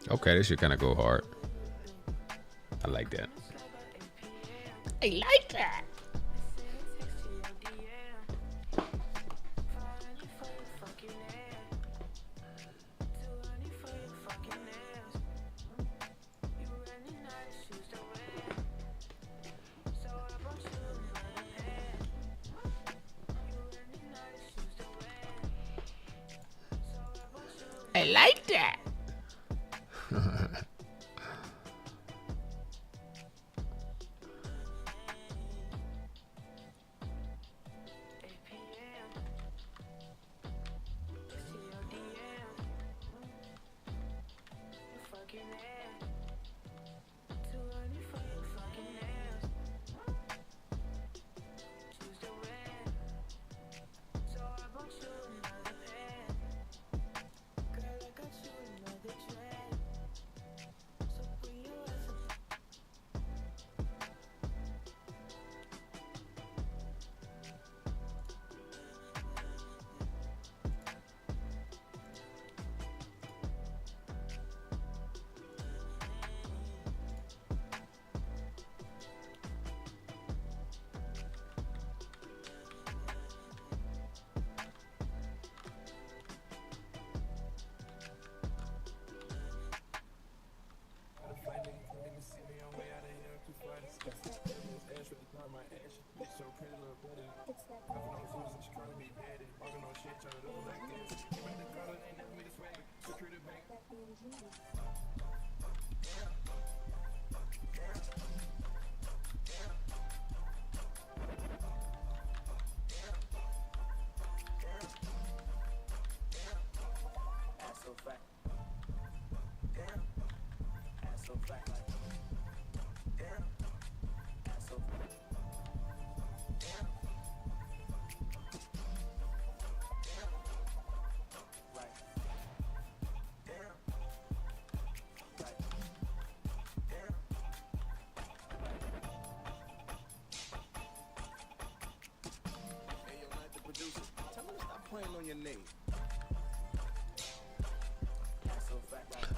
Okay, this should kind of go hard. I like that. I like that. I like that.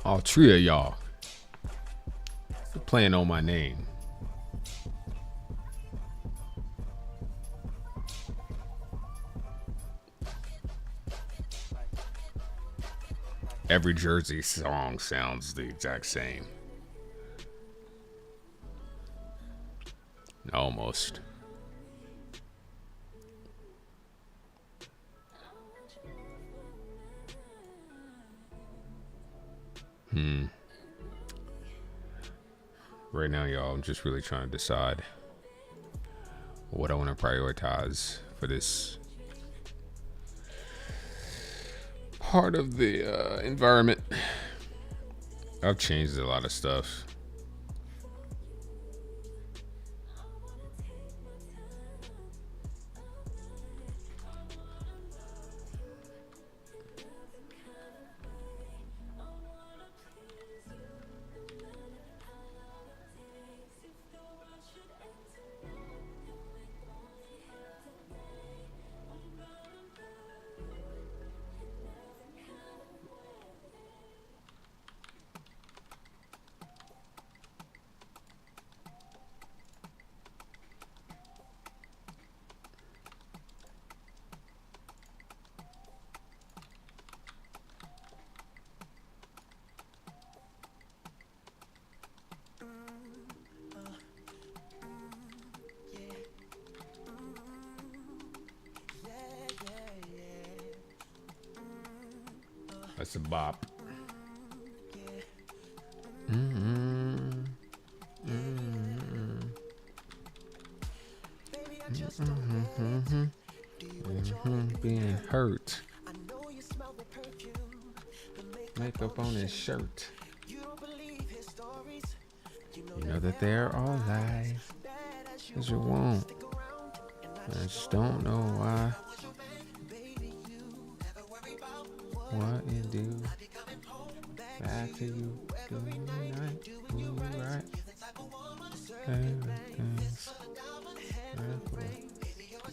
All three of y'all playing on my name. Every Jersey song sounds the exact same. Almost. Right now, y'all, I'm just really trying to decide what I want to prioritize for this part of the environment. I've changed a lot of stuff. That's a bop. Being hurt. Makeup on his shirt. You know that they're all lies. 'Cause you won't. I just don't know why. What you do back to you do right, do right. Everything's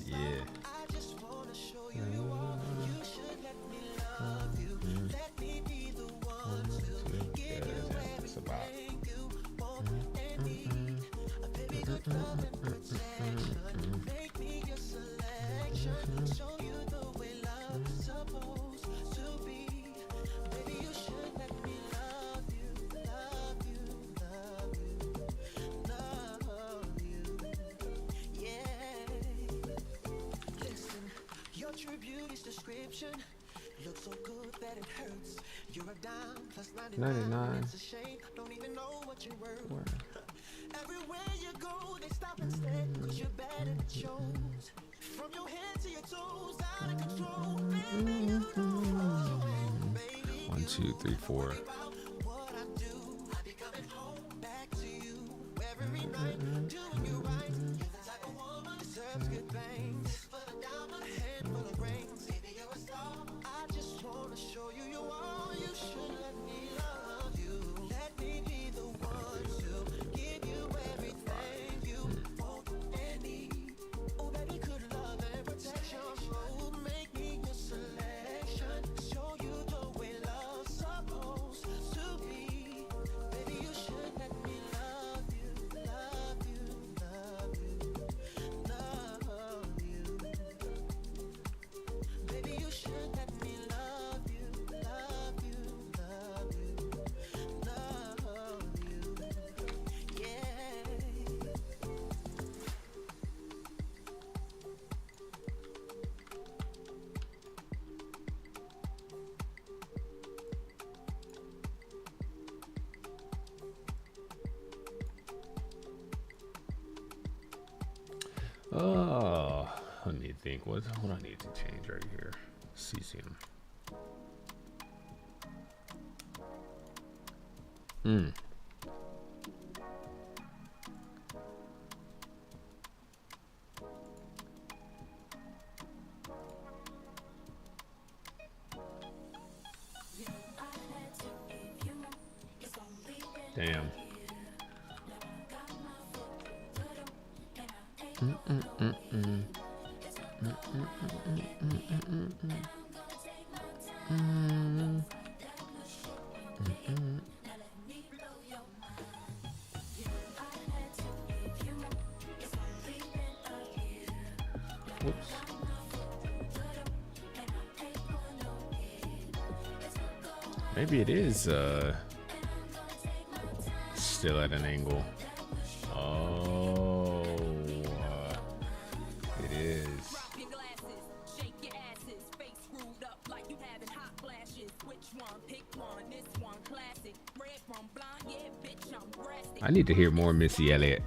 yeah. 99. Where? One, two, three, four. Oh, I need to think. What I need to change right here? CCM. Damn. Whoops. Maybe it is still at an angle. Oh, it is. I need to hear more Missy Elliott.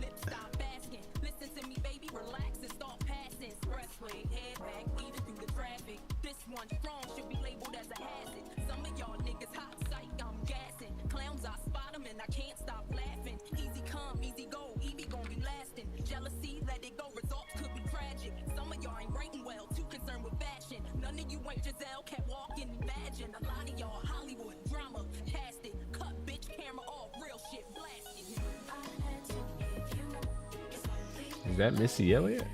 Is that Missy Elliott?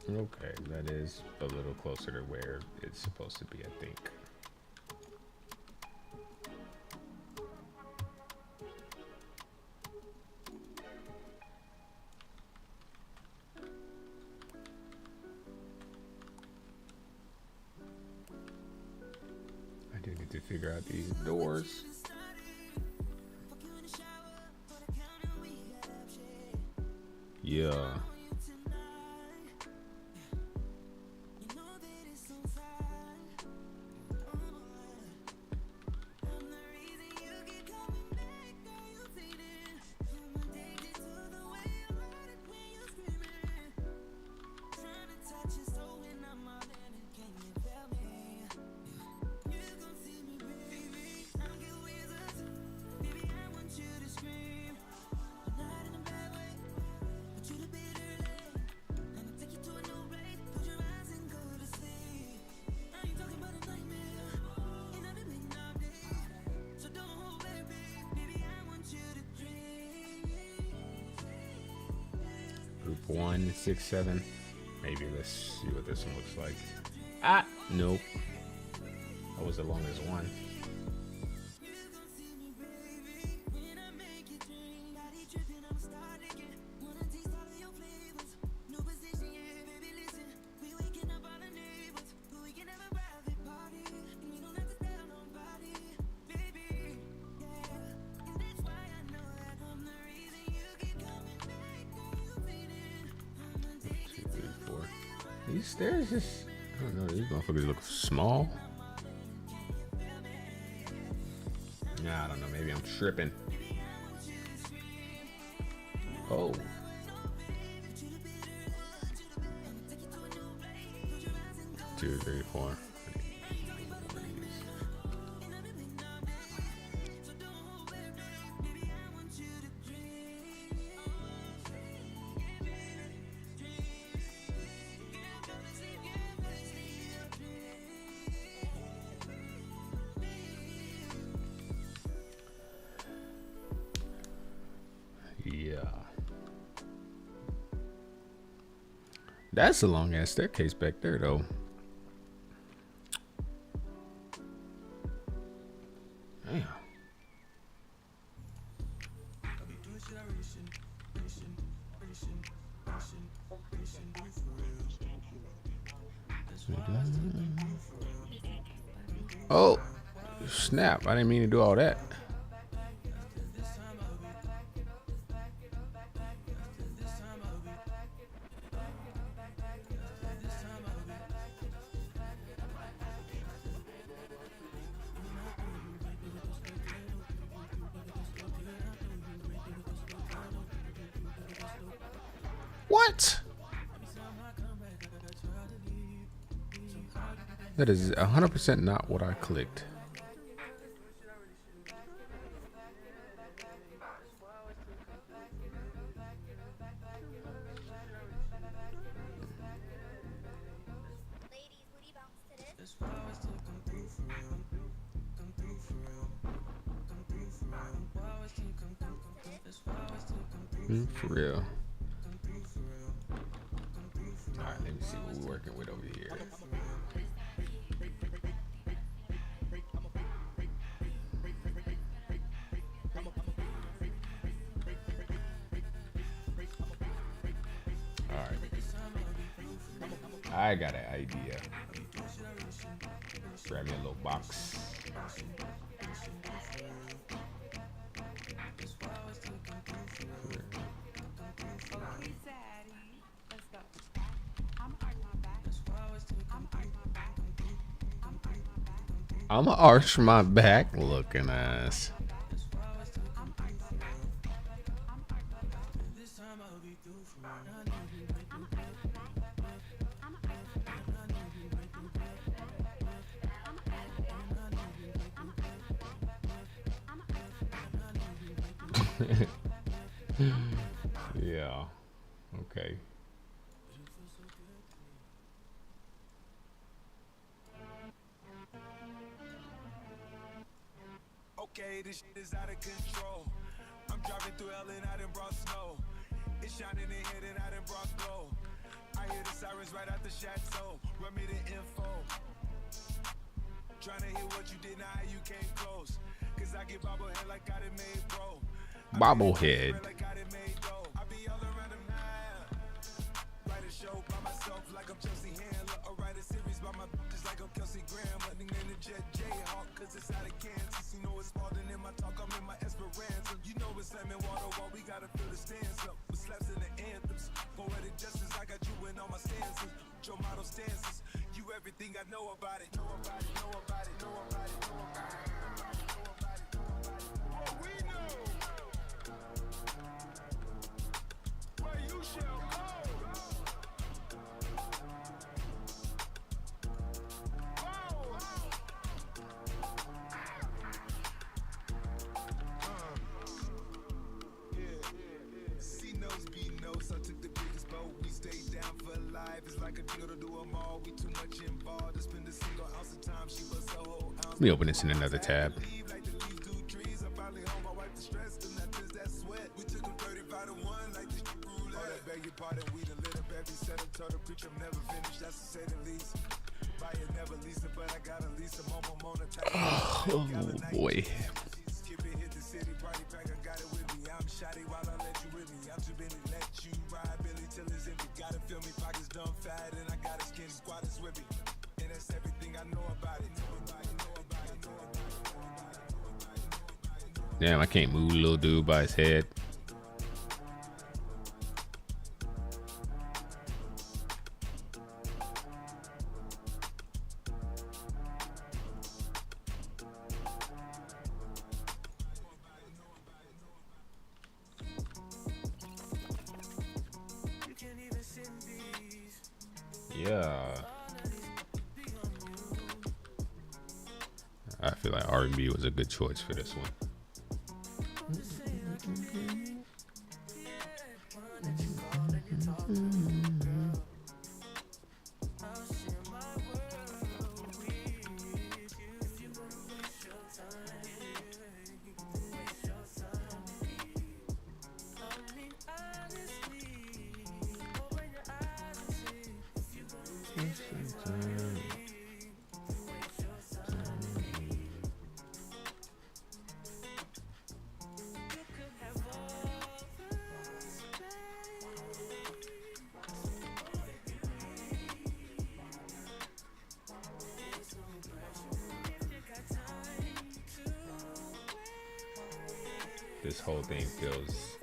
Okay, that is a little closer to where it's supposed to be, I think. I do need to figure out these doors. Yeah. You the bitter 167. Maybe let's see what this one looks like. Ah, nope. That was the longest one. These stairs just, I don't know, these motherfuckers look small. Nah, I don't know, maybe I'm tripping. Oh. Two, three, four. Yeah. That's a long ass staircase back there though. Damn. Oh, snap. I didn't mean to do all that. What? That is 100% not what I clicked. For real. Alright, let me see what we're working with over here. Alright. I got an idea. Grab me a little box. I'ma arch my back looking ass. Yeah. Okay. Okay, this shit is out of control. I'm driving through hell and I done brought snow. It's shining in here and I done brought glow. I hear the sirens right out the chateau. Run me the info. Trying to hear what you did, now how you came close. Cause I get bobblehead like I done made bro. Bobblehead. Like I done made dough. I be all around them now. Write a show by myself like I'm Chelsea Handler. Or write a series by my bitches like I'm Kelsey Graham. Hunting in the jet Jayhawk cause it's out of Kansas. You know it's more than in my talk, I'm in my Esperanza. You know it's slamming water while we gotta fill the stands up. With slaps in the anthems. Poetic justice, I got you in all my stances. Your model stances. You everything I know about it. Know about it, know about it, know about it, know about it, know about it, know about it, know about it. What we know. Where you shall go. Let me open this in another tab. beg your pardon, we done lit up every set and told the preacher I'm never finished, that's to say the least. Buy it, never lease it, but I got at least a moment type. Oh boy. Skip it, hit the city, party pack, I got it with me. I'm shoddy while I let you with me. I'm too busy to let you ride, Billy till it's empty. Gotta feel me, pockets done fat, and I got a skin squad is with me. And that's everything I know about it. Damn, I can't move little dude by his head. Yeah. I feel like R&B was a good choice for this one. This whole thing feels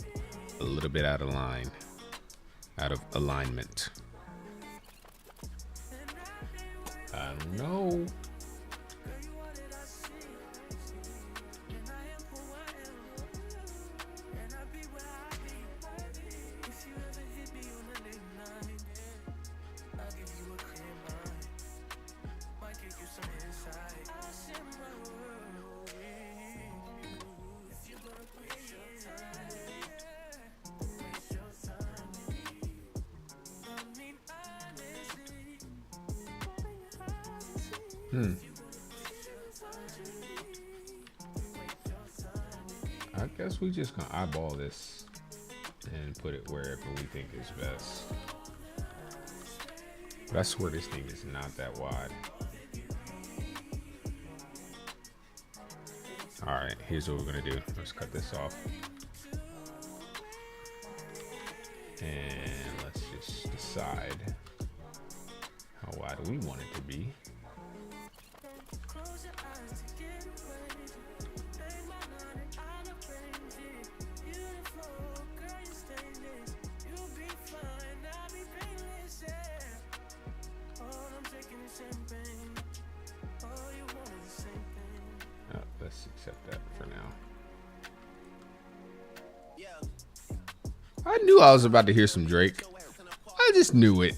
a little bit out of line, out of alignment. I don't know. I guess we just gonna eyeball this and put it wherever we think is best. But I swear this thing is not that wide. All right, here's what we're gonna do. Let's cut this off. And let's just decide how wide we want it to be. Let's accept that for now. I knew I was about to hear some Drake. I just knew it.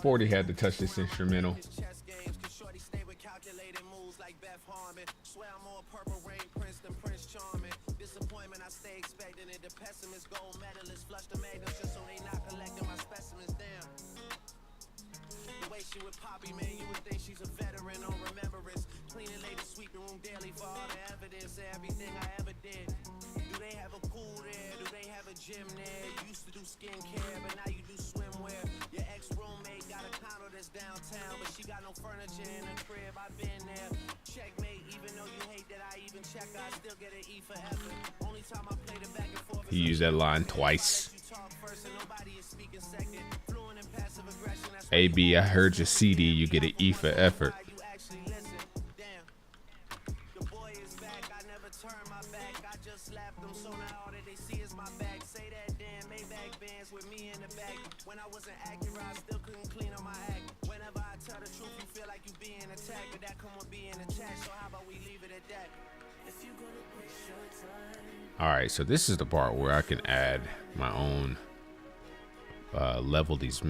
40 had to touch this instrumental. She with Poppy, man, you would think she's a veteran on remembrance. Cleaning lady, sweeping room daily for all the evidence of everything I ever did. Do they have a pool there? Do they have a gym there? You used to do skincare, but now you do swimwear. Your ex-roommate got a condo that's downtown, but she got no furniture in her crib. I've been there. Checkmate, even though you hate that I even check, I still get an E for effort. Only time I played it back and forth. He used that line twice. AB, I heard your CD, you get an E for effort. All right, so this is the part where I can add my own level these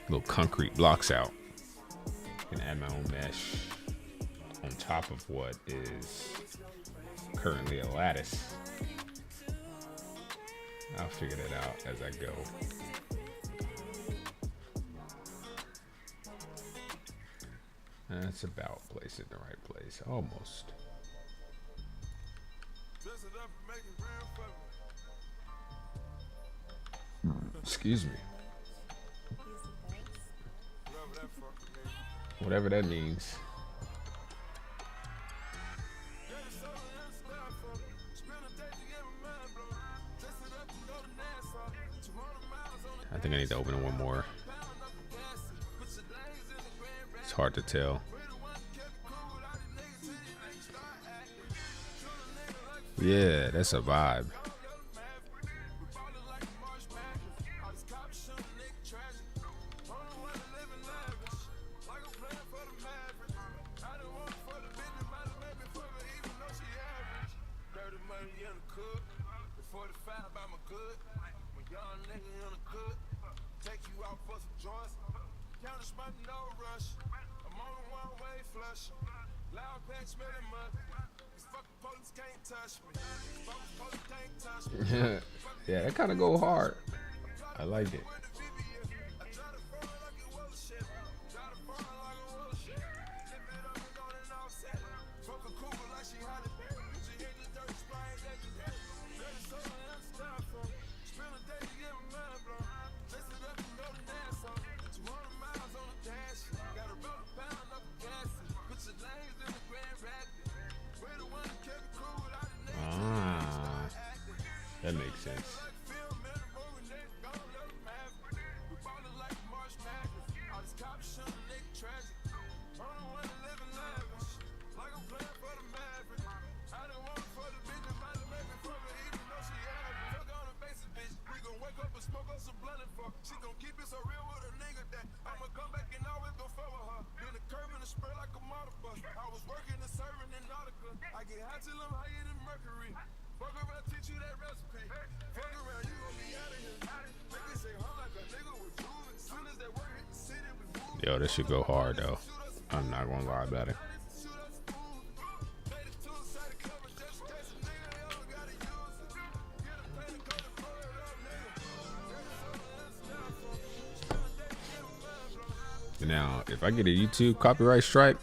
little concrete blocks out. I can add my own mesh on top of what is currently a lattice. I'll figure that out as I go. That's about placed in the right place, almost. Excuse me. Whatever that means. I think I need to open it one more. It's hard to tell. Yeah, that's a vibe. Yeah, that kind of go hard. I like it. That makes sense. Yo, this should go hard though. I'm not gonna lie about it. Now, if I get a YouTube copyright strike,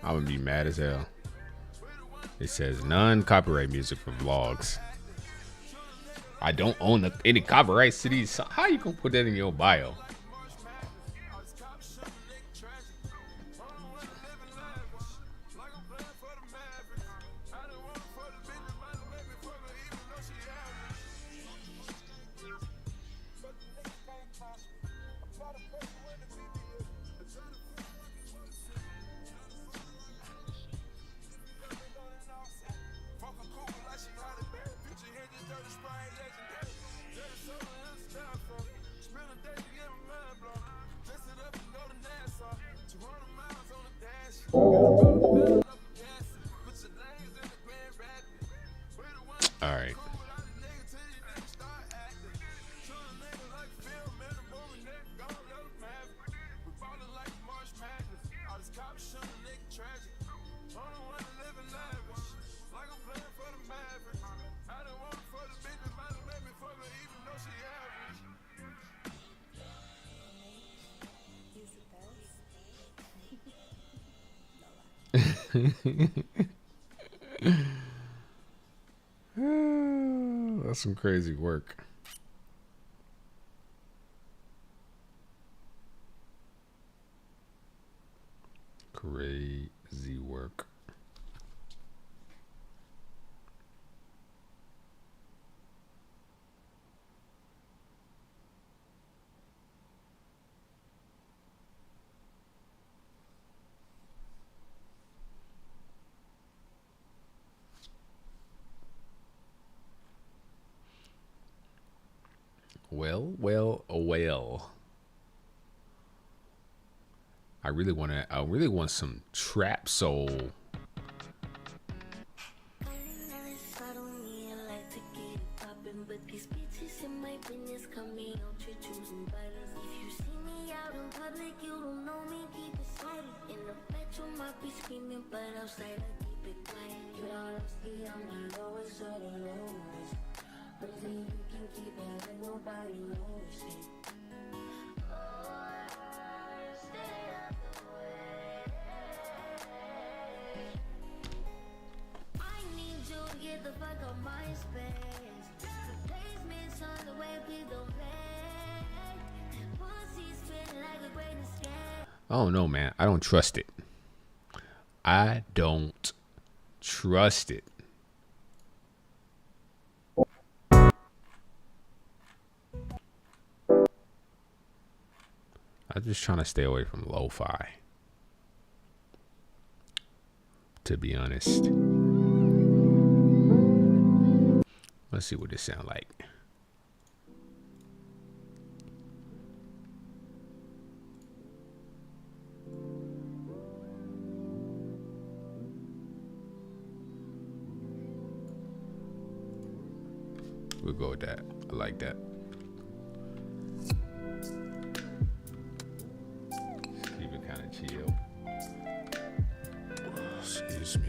I'm gonna be mad as hell. It says non-copyright music for vlogs. I don't own any copyrights to these. How you gonna put that in your bio? All right. That's some crazy work. Crazy work. Well. I really want some trap soul. I don't know, man. I don't trust it. I don't trust it. I'm just trying to stay away from lo-fi, to be honest. Let's see what this sound like. We'll go with that. I like that. Keep it kind of chill. Excuse me.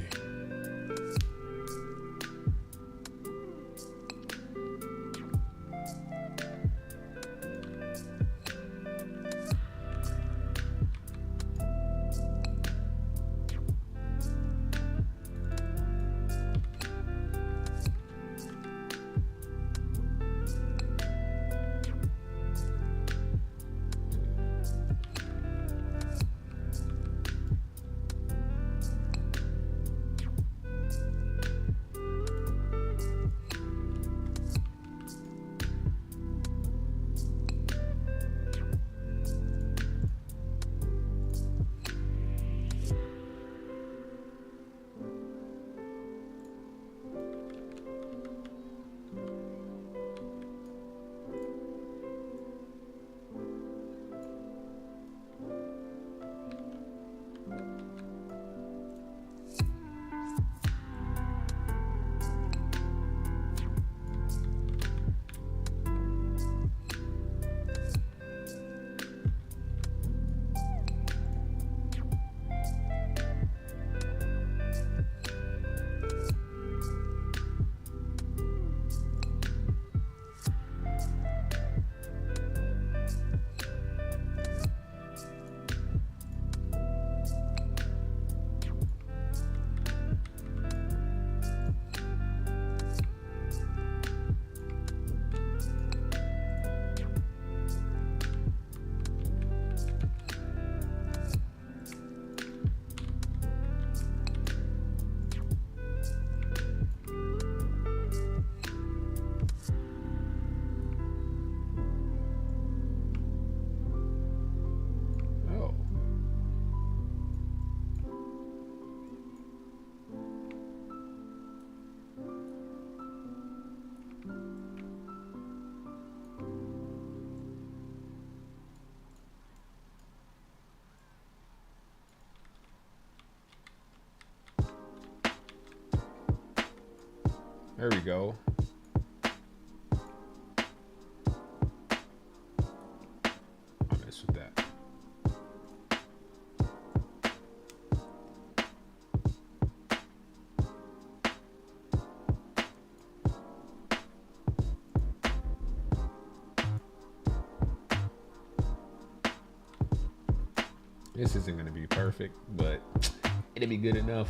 There we go. I'll mess with that. This isn't going to be perfect, but it'll be good enough.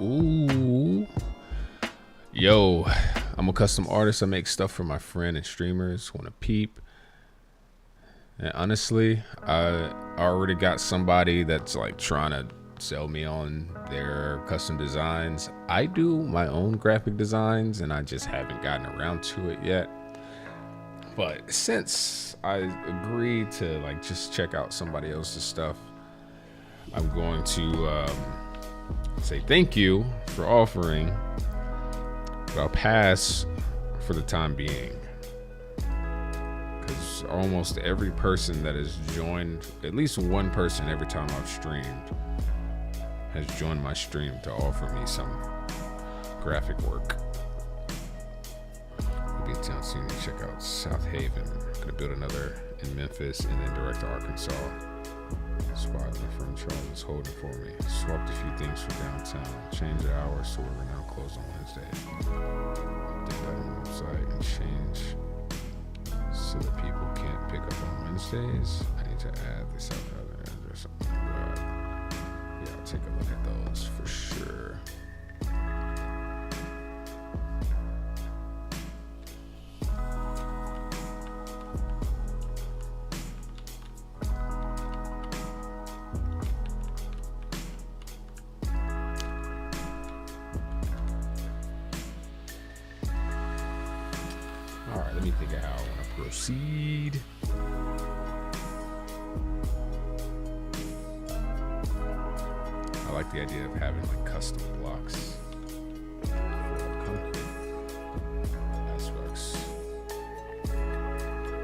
Ooh. Yo, I'm a custom artist. I make stuff for my friend and streamers. Want to peep? And honestly, I already got somebody that's like trying to sell me on their custom designs. I do my own graphic designs and I just haven't gotten around to it yet. But since I agreed to like just check out somebody else's stuff, I'm going to say thank you for offering, but I'll pass for the time being. Because almost every person that has joined, at least one person every time I've streamed, has joined my stream to offer me some graphic work. We'll be in town soon. Check out South Haven. Gonna build another in Memphis and then direct to Arkansas. Spot my friend Charles is holding for me. Swapped a few things for downtown. Changed the hours so we're now closed on Wednesday. Did that on the website and change so that people can't pick up on Wednesdays. I need to add this other end or something like that. Yeah, I'll take a look at those for sure. All right, let me think of how I want to proceed. I like the idea of having like custom blocks for concrete aspects,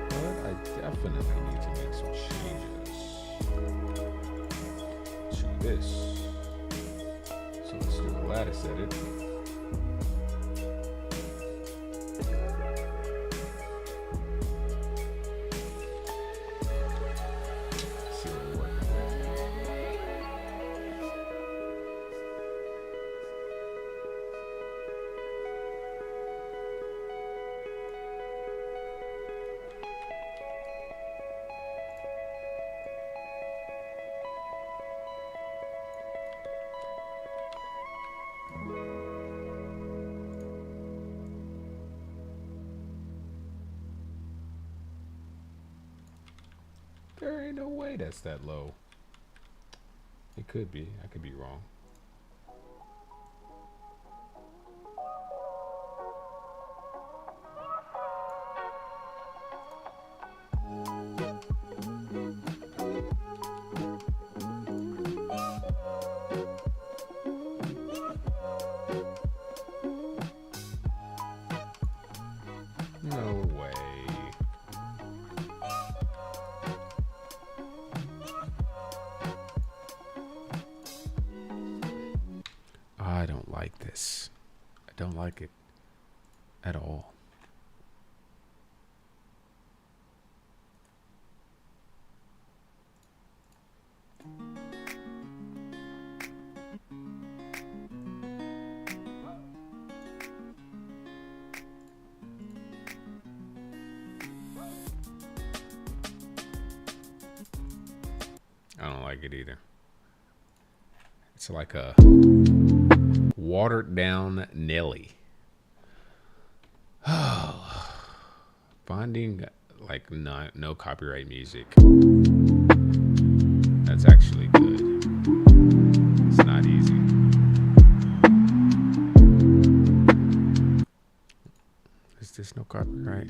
but I definitely need to make some changes to this. So let's do a lattice edit. There ain't no way that's that low. It could be. I could be wrong. No way. I don't like this. I don't like it at all. I don't like it either. It's like a watered down Nelly. Finding like no copyright music. That's actually good. It's not easy. Is this no copyright?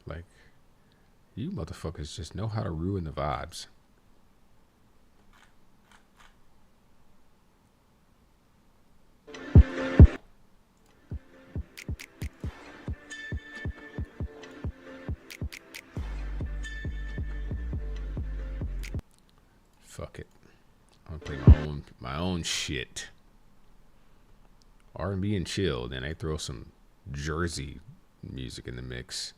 Like, you motherfuckers just know how to ruin the vibes. Fuck it. I'm gonna play my own shit. R&B and chill. Then I throw some Jersey music in the mix.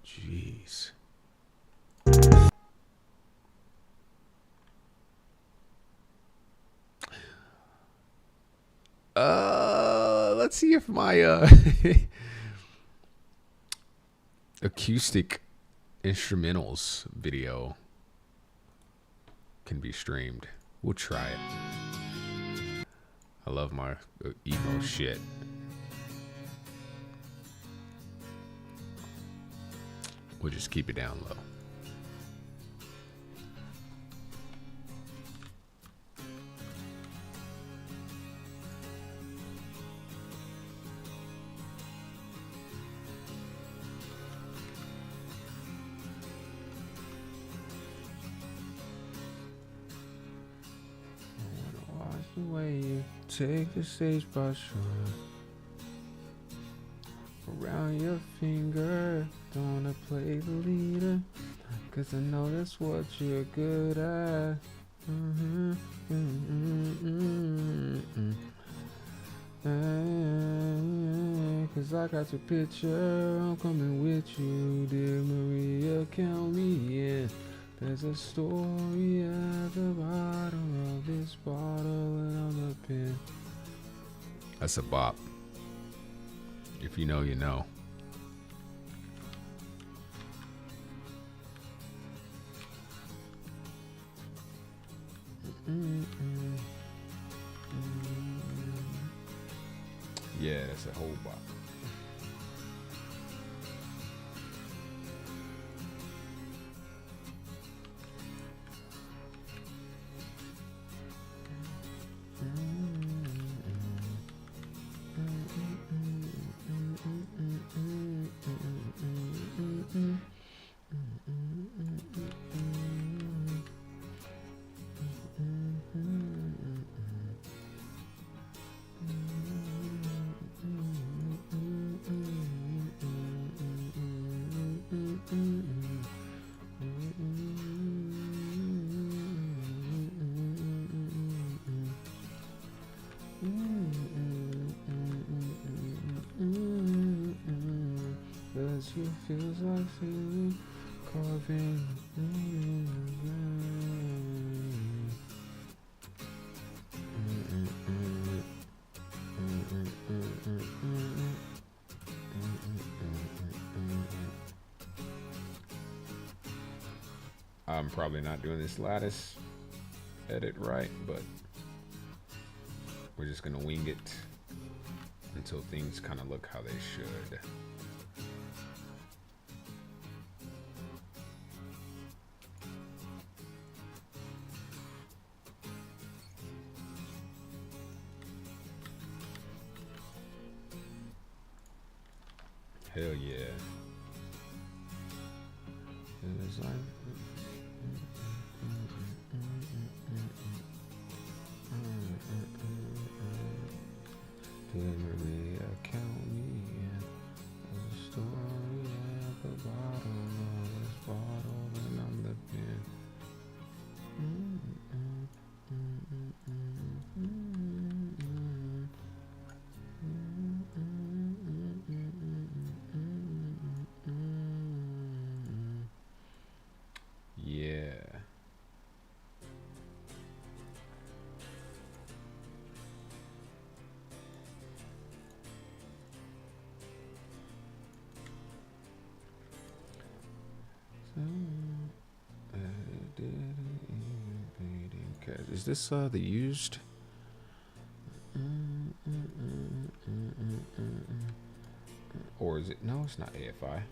Jeez. Let's see if my acoustic instrumentals video can be streamed. We'll try it. I love my emo shit. We'll just keep it down low. The way you take the stage by shore around your finger, don't wanna play the leader, cause I know that's what you're good at. Cause I got your picture, I'm coming with you, dear Maria, count me in. There's a story at the bottom of this bottle and on the pin. That's a bop. If you know, you know. Yeah, that's a whole bop. You feels like feeling carving. I'm probably not doing this lattice edit right, but we're just gonna wing it until things kind of look how they should. Hell yeah. It was like Maria, count me in. There's a story at the bottom of this bottle and I'm the pen. Yeah. Is this the used? Or is it? No, it's not AFI.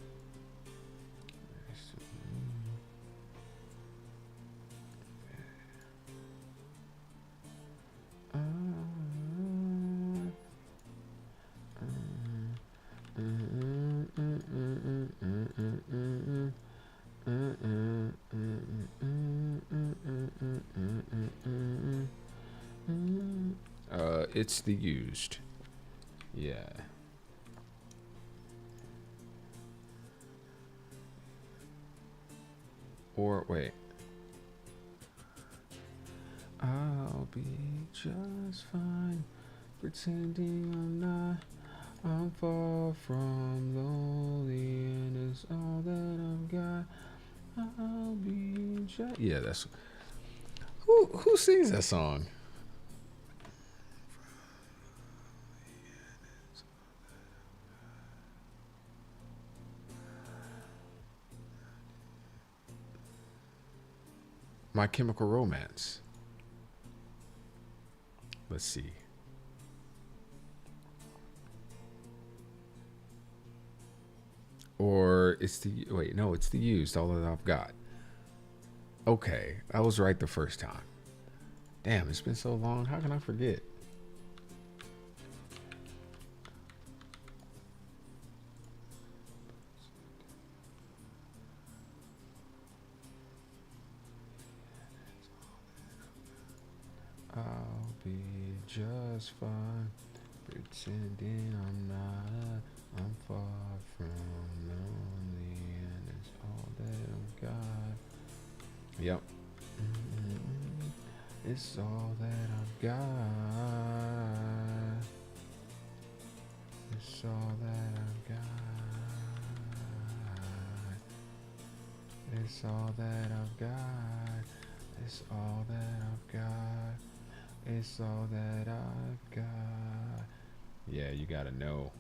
It's the used. Yeah. Or wait. I'll be just fine, pretending I'm not. I'm far from lonely, and it's all that I've got. I'll be just. Yeah, that's. Who sings that song? My Chemical Romance. Let's see. Or it's the wait, no, it's the used, all that I've got. Okay, I was right the first time. Damn, it's been so long. How can I forget? I'll be just fine. Pretending I'm not. I'm far from lonely, and it's all that I've got. Yep. It's all that I've got. It's all that I've got. It's all that I've got. It's all that I've got. It's all that I've got. Yeah, you gotta know.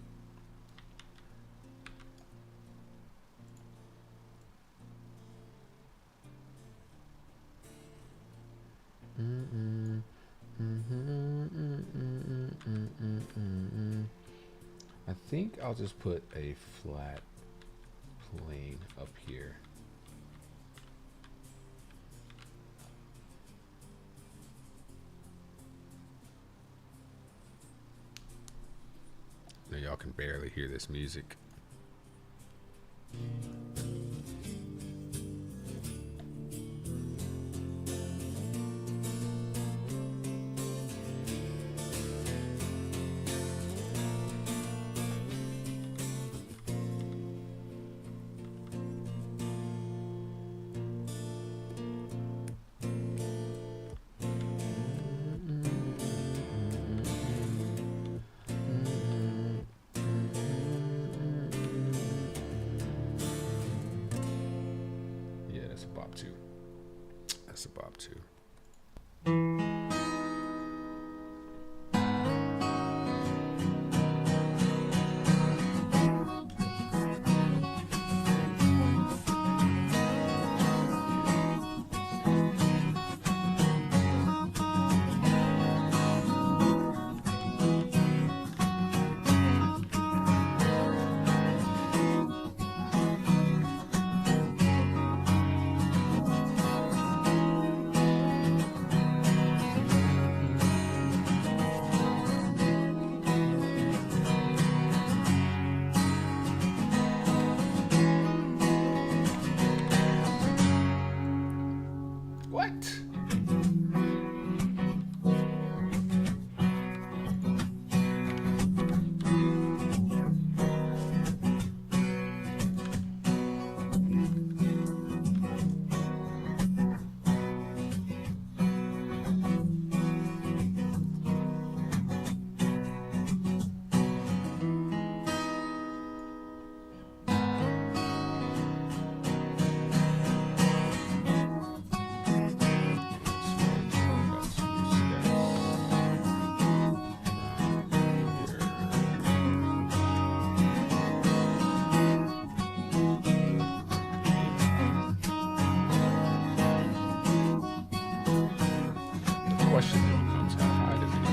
I think I'll just put a flat plane up here. Now y'all can barely hear this music. Yeah, that's a bop too. That's a bop too. What? Question becomes how high does it go?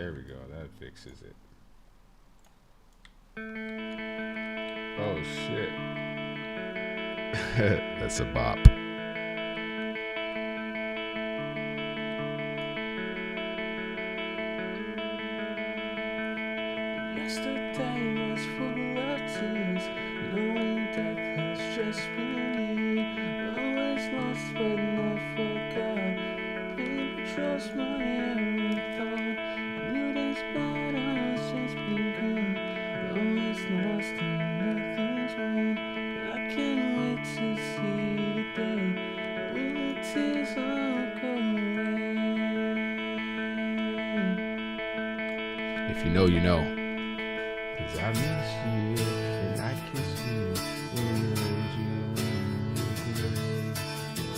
There we go. That fixes it. Oh shit. That's a bop. Yesterday was full of tears, knowing death has just been here. Always lost but not forgot. Pain patrols my every thought. Knew this battle's just begun. Always lost and nothing's won. I can't wait to see the day when the tears all go away. If you know, you know. 'Cause I miss you and I kiss you and hold you I need you to believe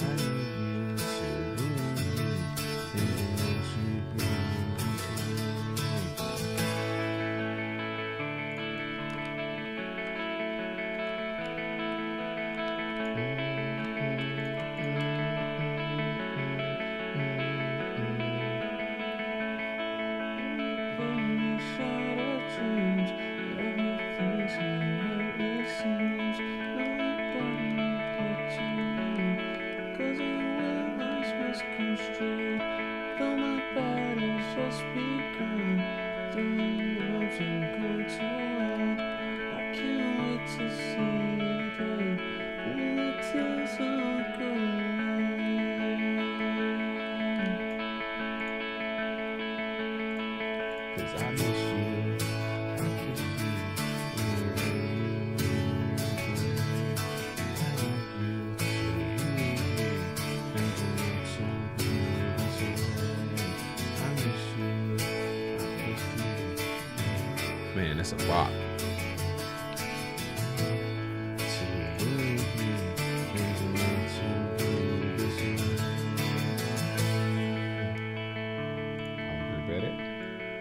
and want you Though my battle's just begun, throwing arms and going to run. I can't wait to see the day when the tears all go away. 'Cause I miss you, I kiss you. Man, that's a bop.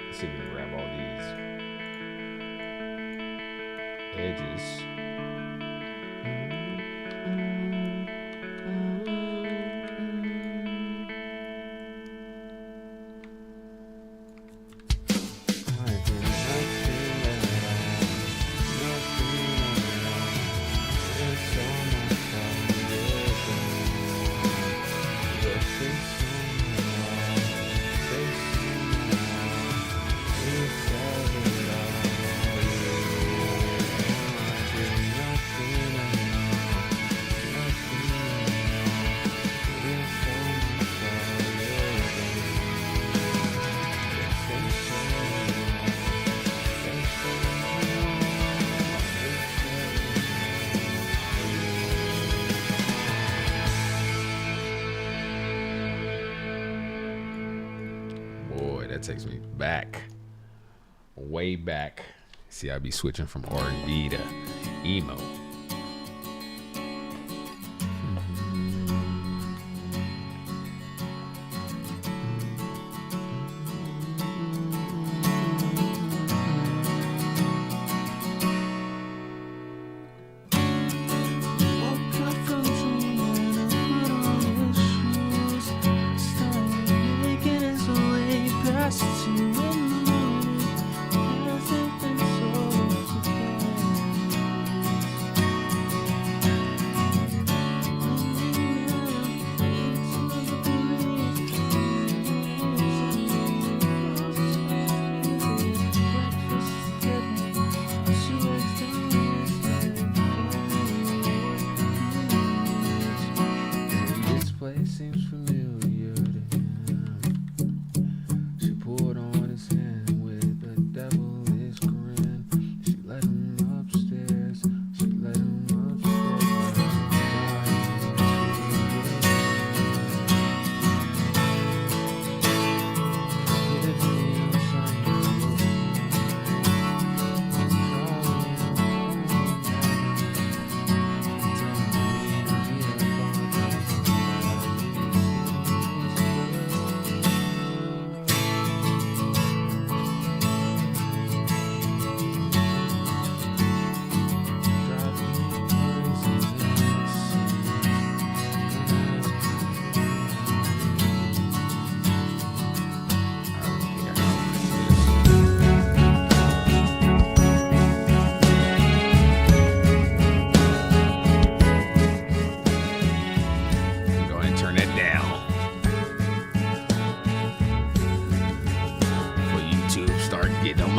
Let's see if we can grab all these edges. That takes me back, way back. See, I be switching from R&B to emo.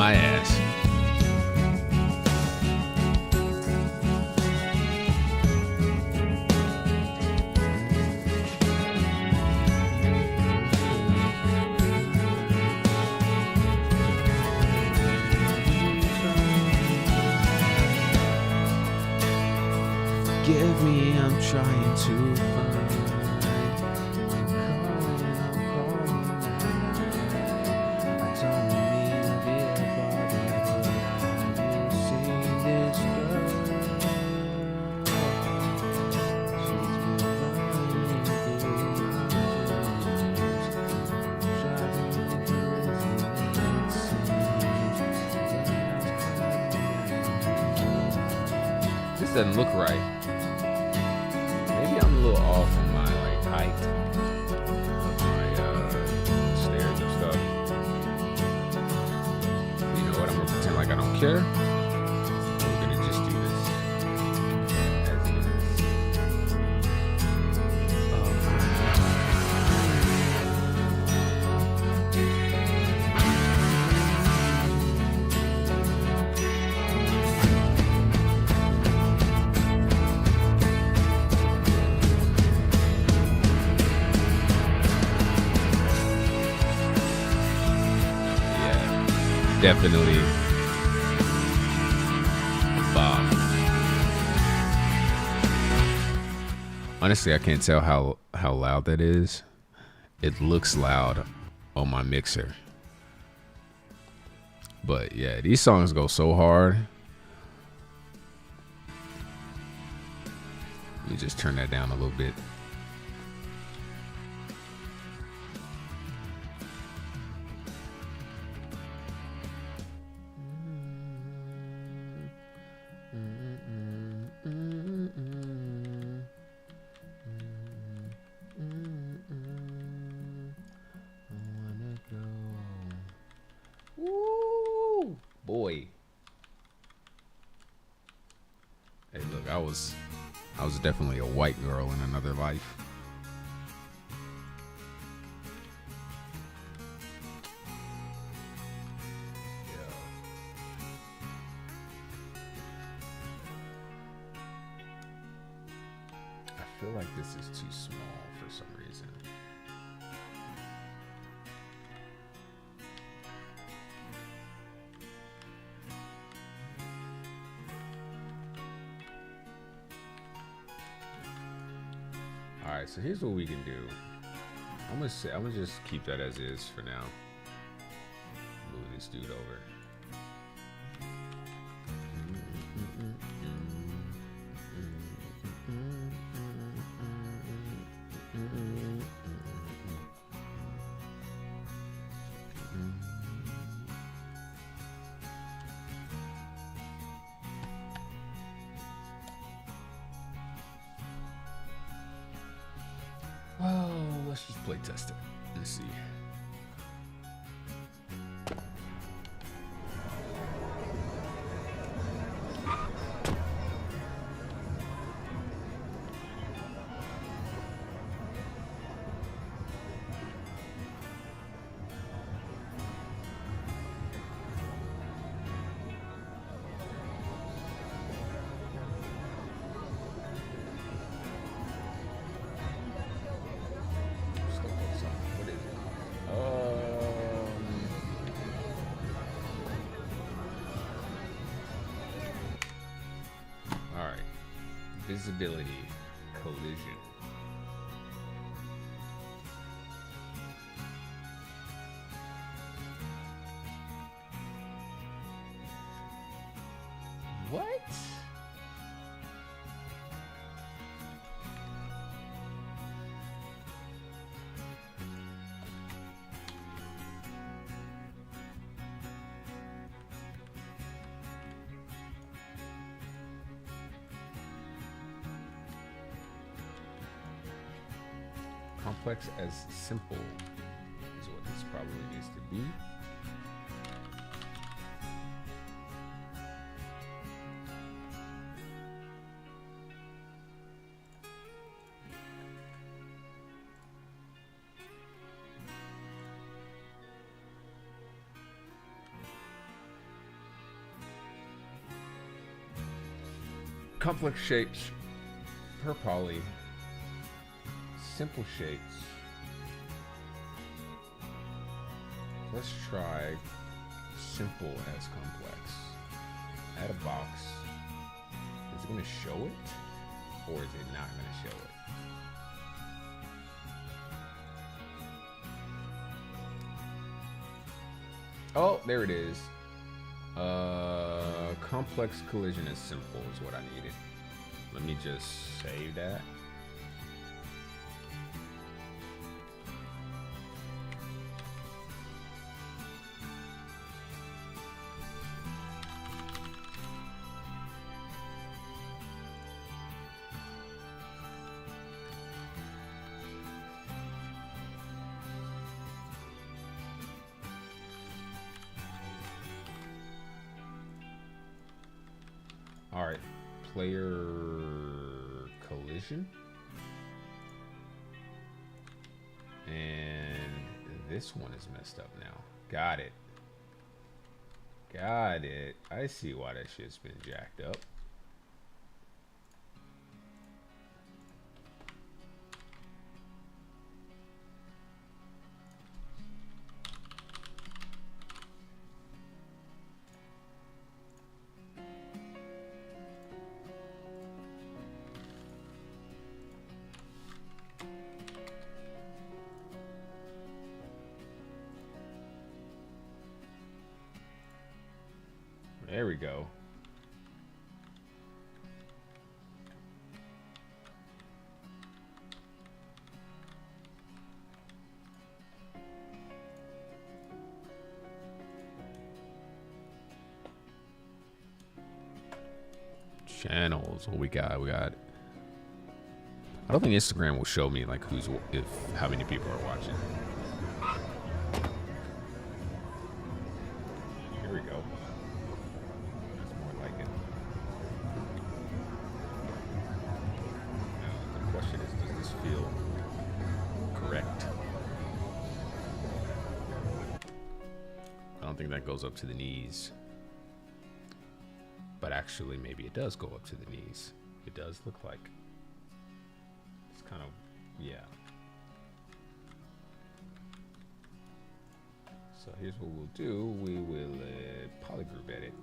my ass. Forgive me, I'm trying to find. I'm calling now. I don't mean to be a bother, but have you seen this girl? She's been running through This doesn't look right. Maybe I'm a little off on my like height of my stairs and stuff. You know what? I'm gonna pretend like I don't care. We're gonna just do this as it is. Definitely bomb. Honestly, I can't tell how loud that is. It looks loud on my mixer. But yeah, these songs go so hard. Let me just turn that down a little bit. Woo, boy. Hey, look, I was definitely a white girl in another life. I feel like this is too small for some reason. All right, so here's what we can do. I'm gonna just keep that as is for now. Move this dude over. Oh, let's just play test it. Let's see. What is it? All right. Visibility collision. What? Complex as simple is what this probably needs to be. Complex shapes per poly. Simple shapes. Let's try simple as complex. Add a box. Is it going to show it? Or is it not going to show it? Oh, there it is. Complex collision is simple is what I needed. Let me just save that. All right, player collision. And this one is messed up now. Got it. Got it. I see why that shit's been jacked up. There we go. Channels. What we got? We got. I don't think Instagram will show me like how many people are watching. Here we go. That's more like it. Now the question is, does this feel correct? I don't think that goes up to the knees. But actually, maybe it does go up to the knees. It does look like it's kind of, yeah. So here's what we'll do. We will polygroup edit.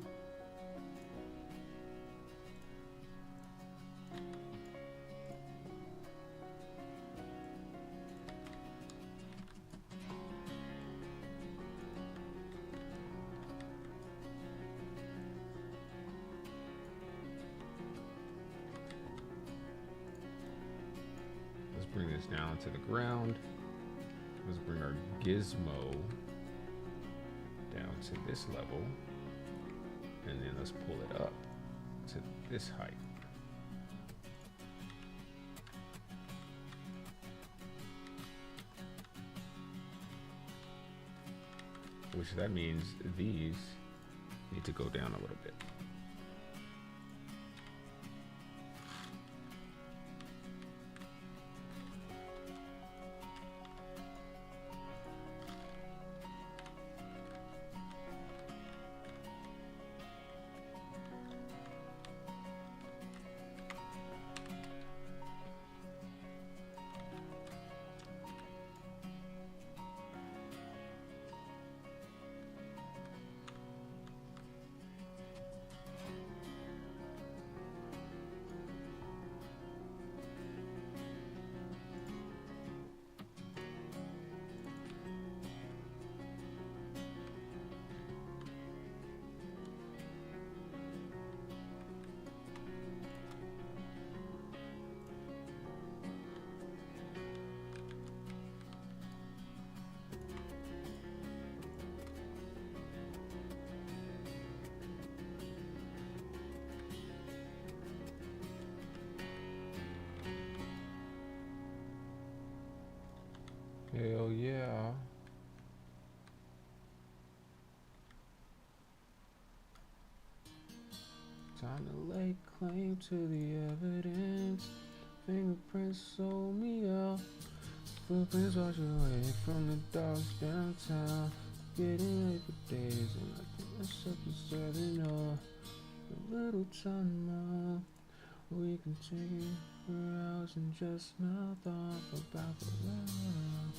Bring this down to the ground. Let's bring our gizmo down to this level, and then let's pull it up to this height. Which that means these need to go down a little bit. Hell yeah. Time to lay claim to the evidence. Fingerprints sold me out. Footprints wash away from the dogs downtown. Getting late for days and I think myself deserving of a little time now. We can take it for hours and just mouth off about the love.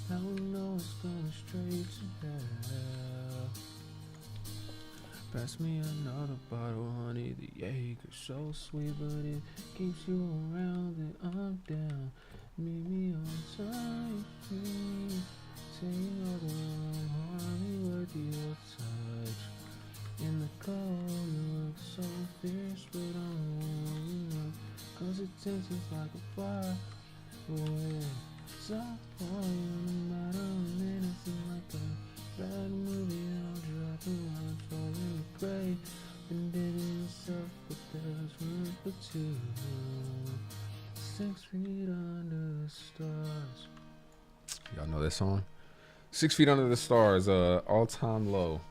Now we know it's going straight to hell. Pass me another bottle, honey. The Jaeger's so sweet, but it keeps you around. Then I'm down. Meet me on time. Say another one, honey, worth your touch. In the cold, you look so fierce, but I'm warming up. Cause it tastes like a fire. Boy, soft boy, in a matter of minutes, and like a bad movie, I'll drop the line, fall in the grave. And then yourself, but there's room for two. 6 feet under the stars. Y'all know that song? 6 Feet Under the Stars, all-time low.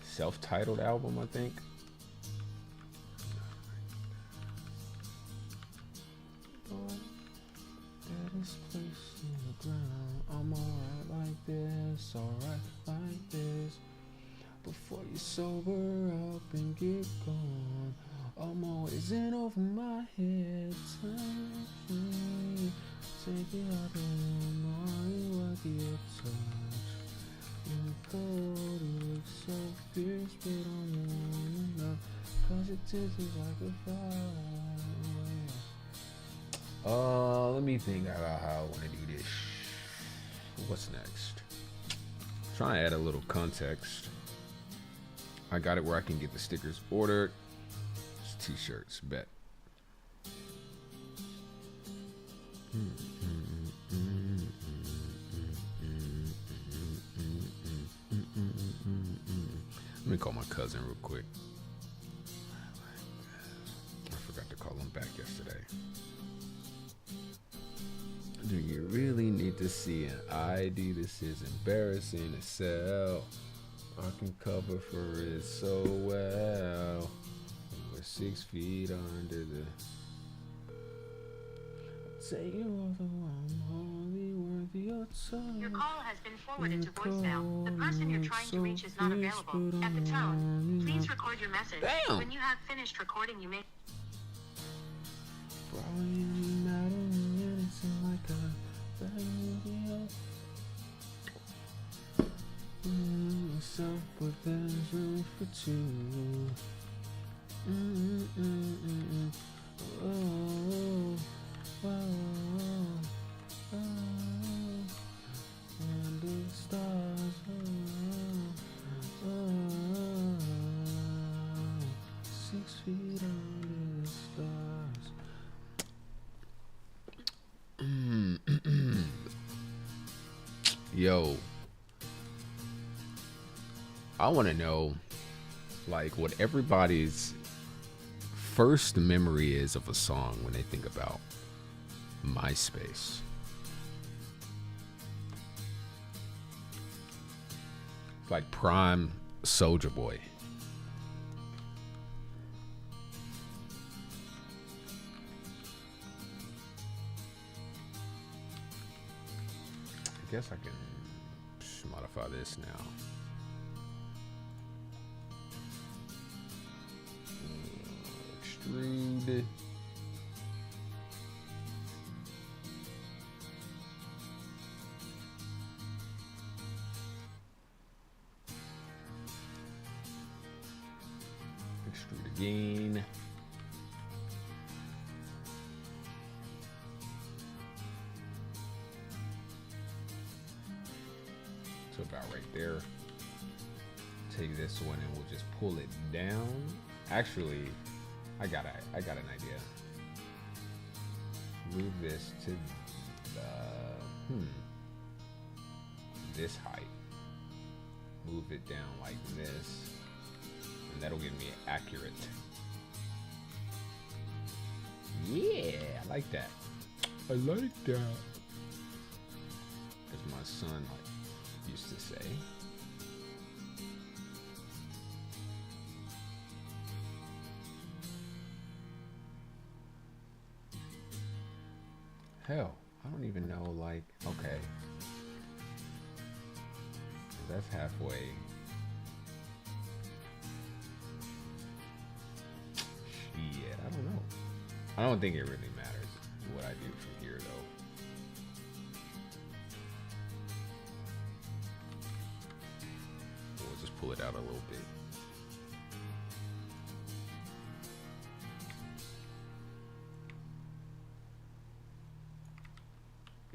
Self-titled album, I think. Boy, that is placed in the ground. I'm alright like this, alright like this. Before you sober up and get gone, I'm always in over my head. Take it out the room, I worth your touch. In the cold, you look so fierce, but I'm warming up. Cause it tastes like a fire. Let me think about how I want to do this. What's next? Trying to add a little context. I got it where I can get the stickers ordered. It's t-shirts, bet. Let me call my cousin real quick. I forgot to call him back yesterday. Do you really need to see an ID? This is embarrassing to sell. I can cover for it so well. We're 6 feet under the. Say you're the one, wholly worth your touch. Your call has been forwarded to voicemail. The person you're trying to reach is not available. At the tone, please record your message. Damn. When you have finished recording, you may... Probably in a matter of minutes and like a bad movie. Myself, but there's room for two. Oh, oh, oh, under the stars. Oh, oh, 6 feet under the stars. Yo, I want to know, like, what everybody's first memory is of a song when they think about MySpace. Like prime Soulja Boy. I guess I can modify this now. Extrude. Extrude again. So about right there. Take this one and we'll just pull it down. Actually, I got an idea. Move this to the this height. Move it down like this, and that'll give me accurate. Yeah, I like that. I like that. As my son used to say. Hell, I don't even know, like, okay. That's halfway. I don't think it really matters what I do from here, though. We'll just pull it out a little bit.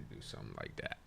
Do something like that.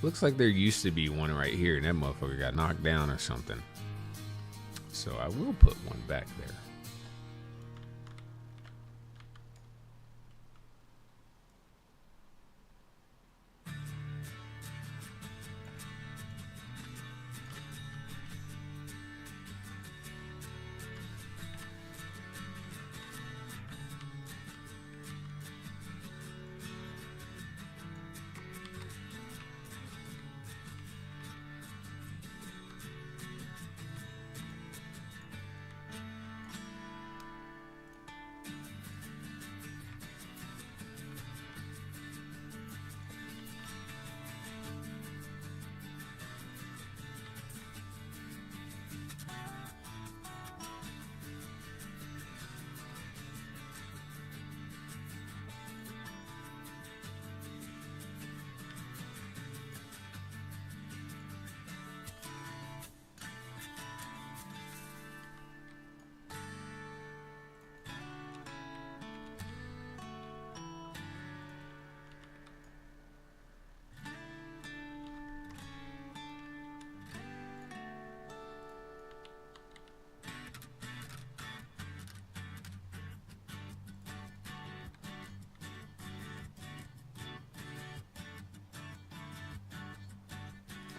Looks like there used to be one right here, and that motherfucker got knocked down or something. So I will put one back there.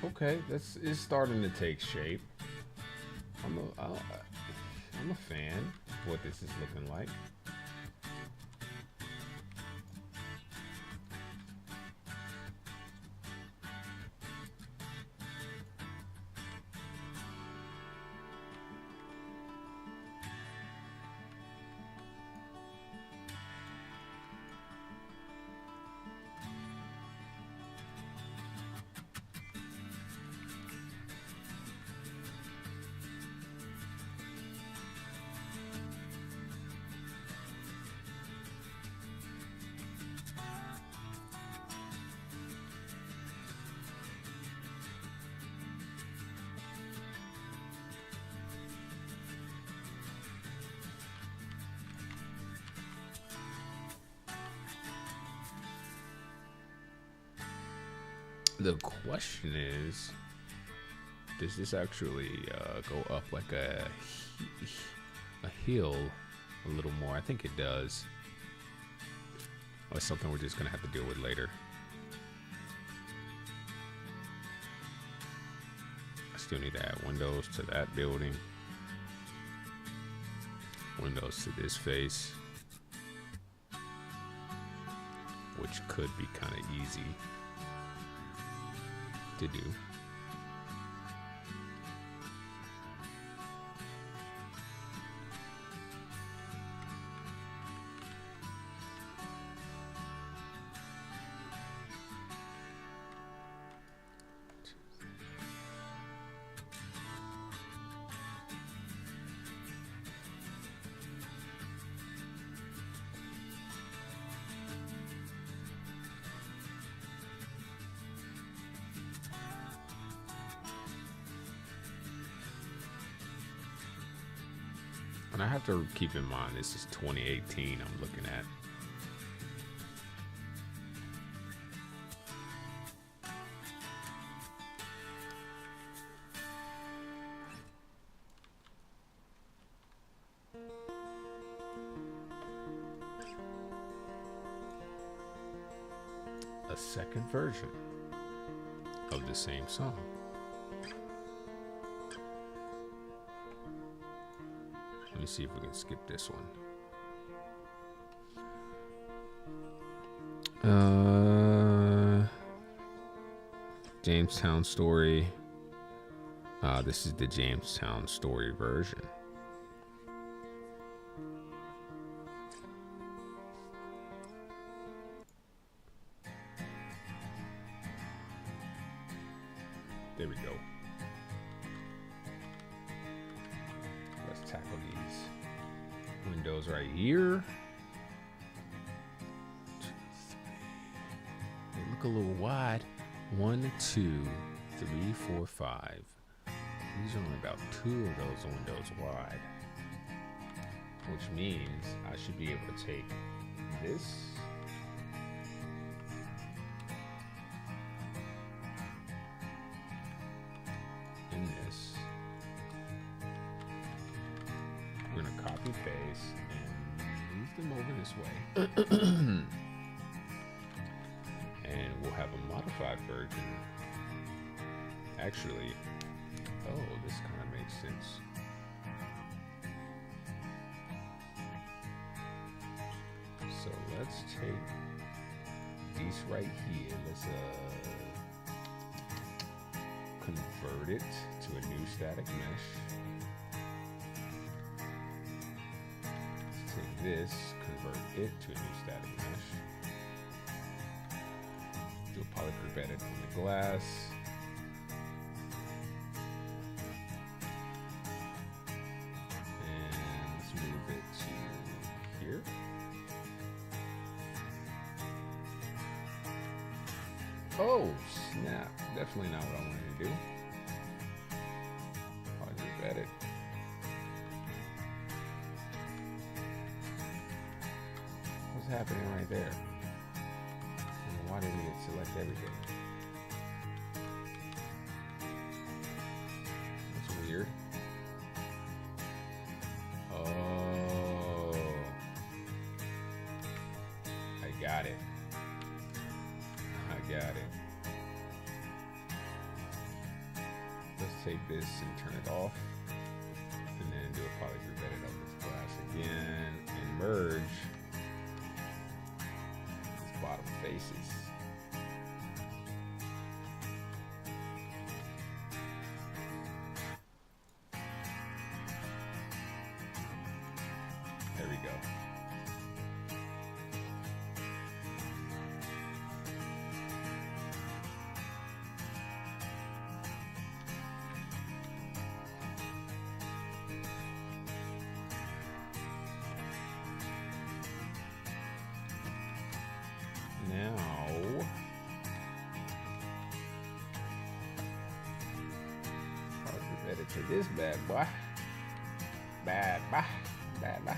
Okay, this is starting to take shape. I'm a fan of what this is looking like. The question is, does this actually go up like a hill a little more? I think it does. Or something we're just gonna have to deal with later. I still need to add windows to that building. Windows to this face, which could be kind of easy to do. And I have to keep in mind this is 2018 I'm looking at. A second version of the same song. Let me see if we can skip this one. Jamestown Story. This is the Jamestown Story version. There we go. Let's tackle these windows right here. 2, 3. They look a little wide. 1, 2, 3, 4, 5. These are only about 2 of those windows wide, which means I should be able to take this and this. We're gonna copy paste and move them over this way. And we'll have a modified version. Actually, oh, this kind of makes sense. So let's take these right here. Let's convert it to a new static mesh. Let's take this, convert it to a new static mesh. Do a polycryptic edit on the glass. And let's move it to here. Oh, snap. Definitely not what I wanted to do. Polycryptic edit. What's happening right there? Why didn't it select everything? That's weird. Oh, I got it. I got it. Let's take this and turn it off, and then do a polycryptic edit of this glass again, and merge these bottom faces. There we go. Now, edit to this bad boy. Bad boy. Bad boy.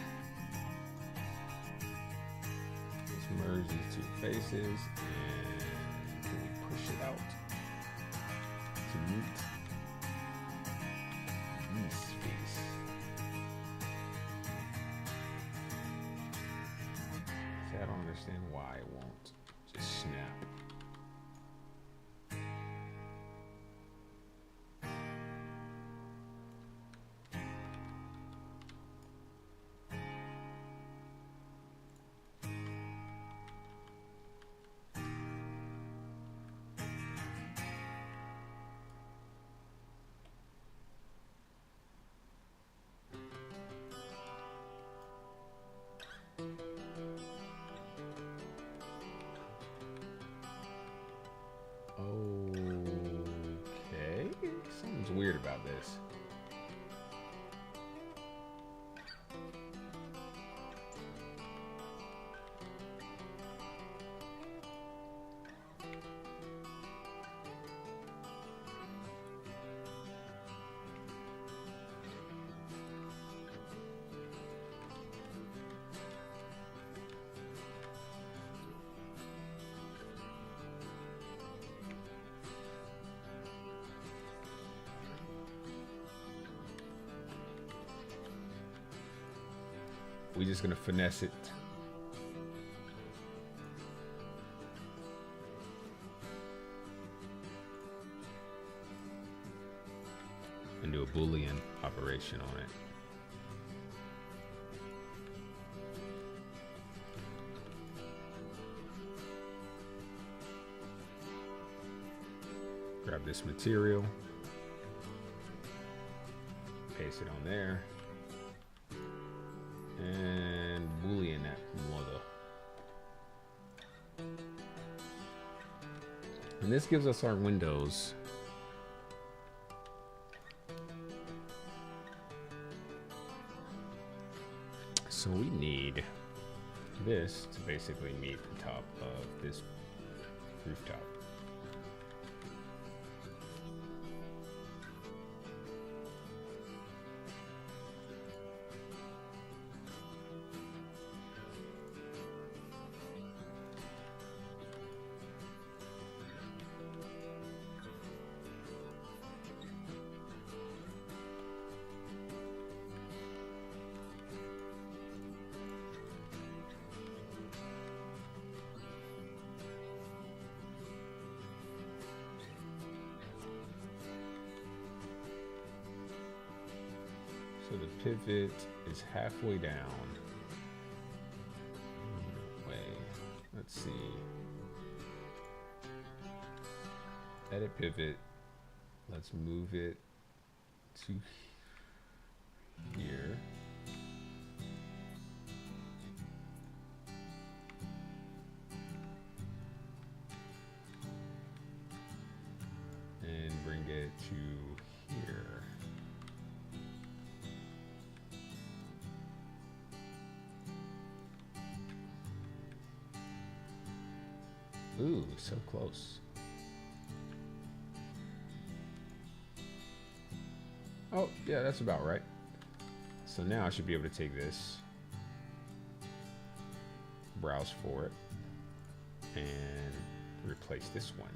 Let's merge these two faces and push it out to meet this face. See, I don't understand why it won't just snap. Okay, something's weird about this. We just gonna finesse it. And do a Boolean operation on it. Grab this material, paste it on there, and Boolean that mother. And this gives us our windows. So we need this to basically meet the top of this rooftop. So the pivot is halfway down. Wait, let's see. Edit pivot. Let's move it to here. And bring it to here. Ooh, so close. Oh, yeah, that's about right. So now I should be able to take this, browse for it, and replace this one.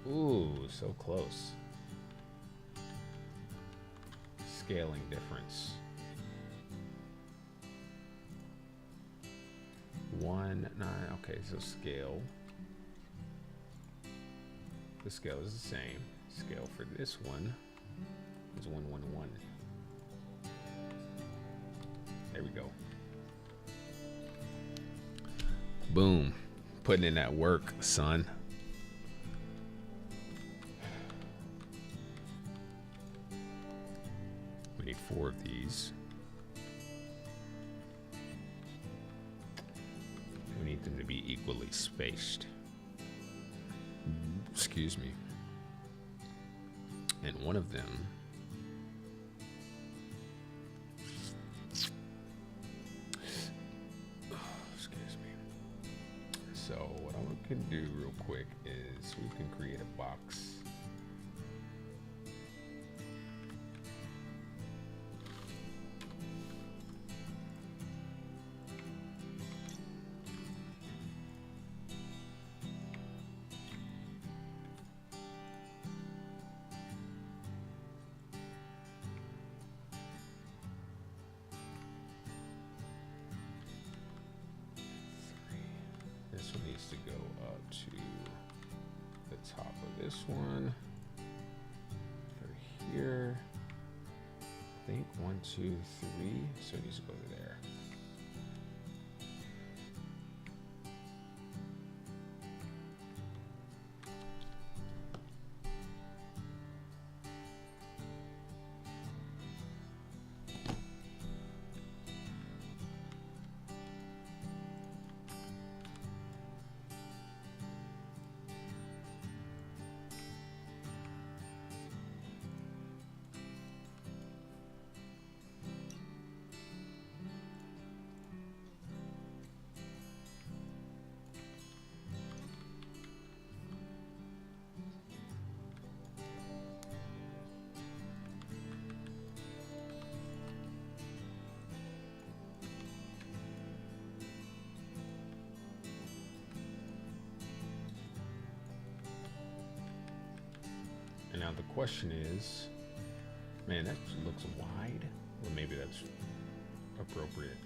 Ooh, so close. Scaling difference. 1, 9, okay, so scale. The scale is the same. Scale for this one is 1, 1, 1. There we go. Boom. Putting in that work, son. We need 4 of these. We need them to be equally spaced. Excuse me. And one of them excuse me. So what I can do real quick is we can create a box. This one needs to go up to the top of this one. For here, I think 1, 2, 3. So it needs to go to there. Now the question is, man, that looks wide. Well, maybe that's appropriate.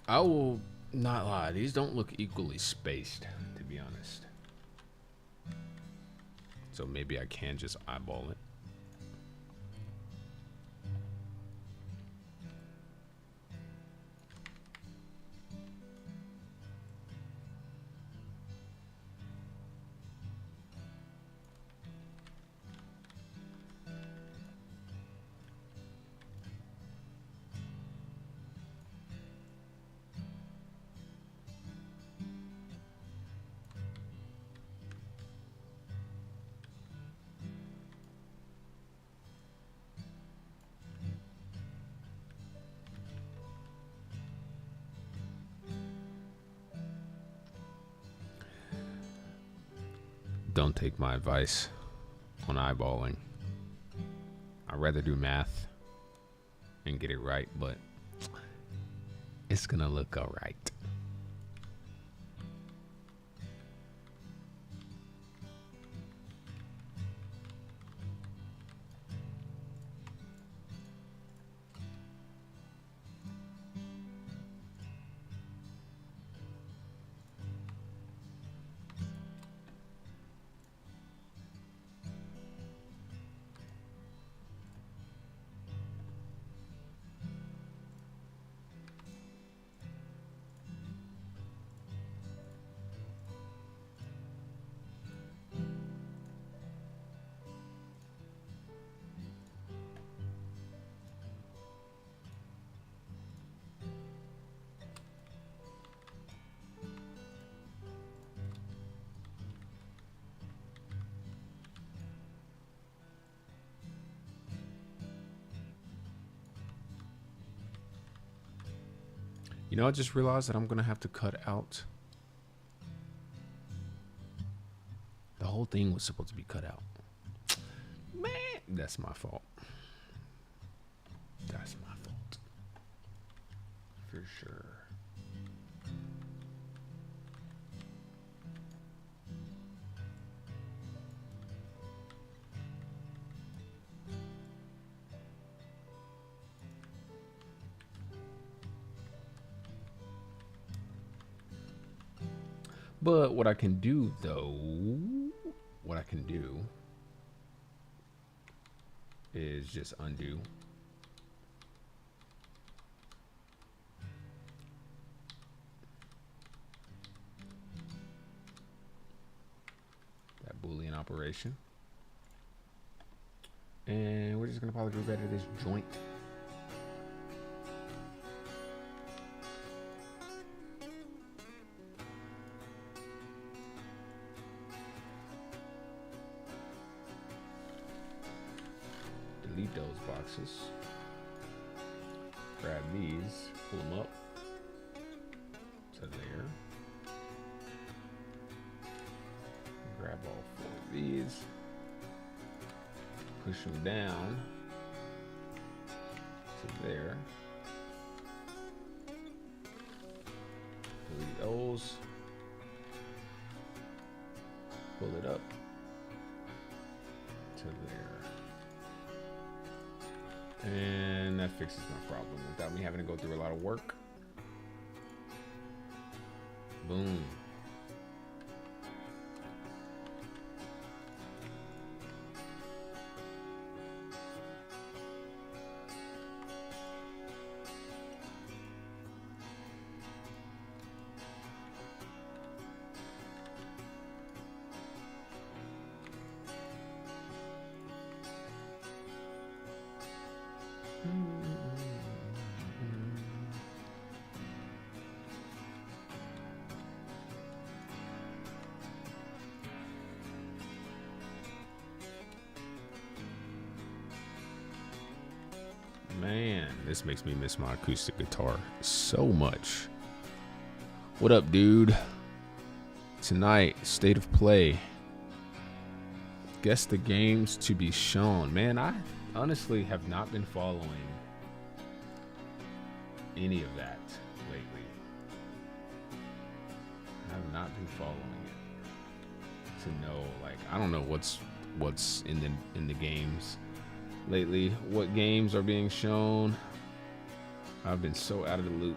I will not lie, these don't look equally spaced, to be honest. So maybe I can just eyeball it. Don't take my advice on eyeballing. I'd rather do math and get it right, but it's gonna look all right. You know, I just realized that I'm gonna have to cut out. The whole thing was supposed to be cut out. Man, that's my fault. That's my fault. For sure. But what I can do, though, is just undo. That Boolean operation. And we're just gonna probably group edit this joint. Delete those boxes. Grab these, pull them up to there. Grab all 4 of these, push them down to there. Delete those, pull it up to there. And that fixes my problem without me having to go through a lot of work. Boom. Man, this makes me miss my acoustic guitar so much. What up, dude? Tonight, State of Play. Guess the games to be shown. Man, I honestly have not been following any of that lately. I have not been following it to know, like, I don't know what's in the games lately. What games are being shown? I've been so out of the loop.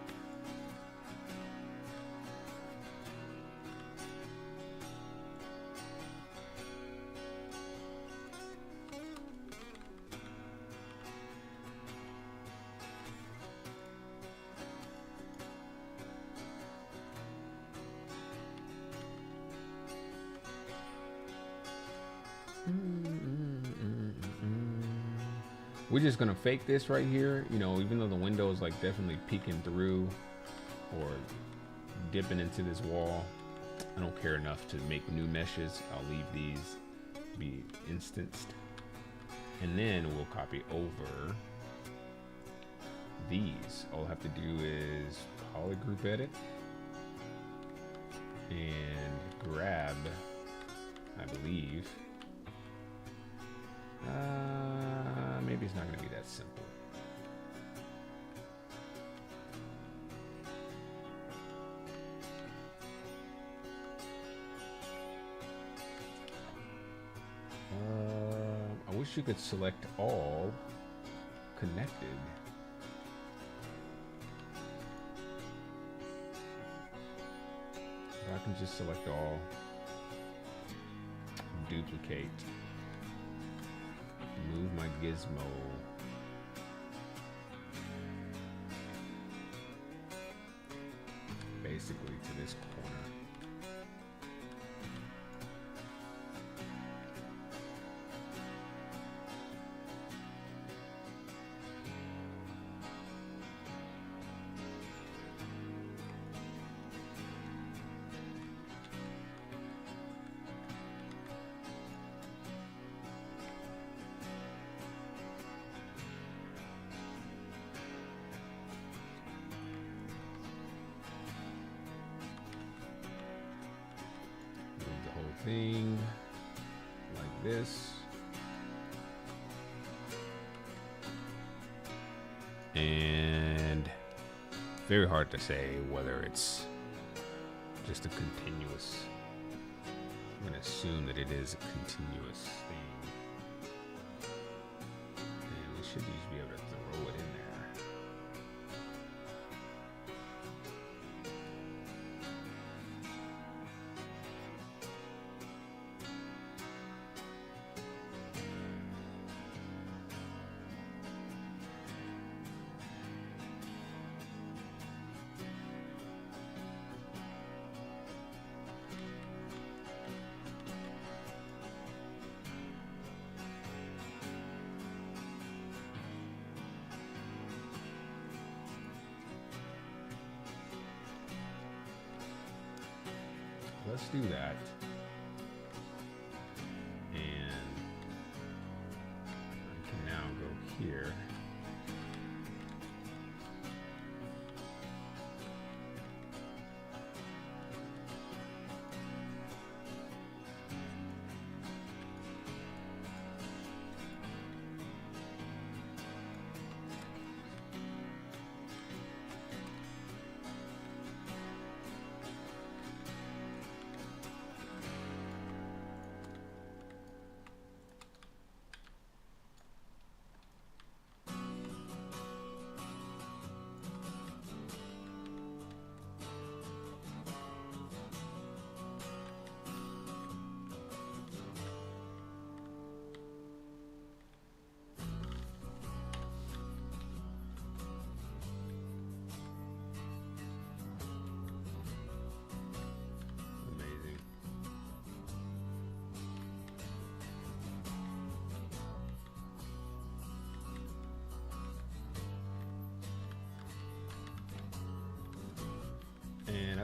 We're just gonna fake this right here, you know, even though the window is like definitely peeking through or dipping into this wall. I don't care enough to make new meshes. I'll leave these be instanced, and then we'll copy over these. All I have to do is polygroup edit and grab, I believe. Maybe it's not going to be that simple. I wish you could select all connected. I can just select all, duplicate. Move my gizmo. Basically to this corner. Thing like this, and very hard to say whether it's just a continuous. I'm gonna assume that it is a continuous thing, and we should just be able to throw it in there. Let's do that. And I can now go here.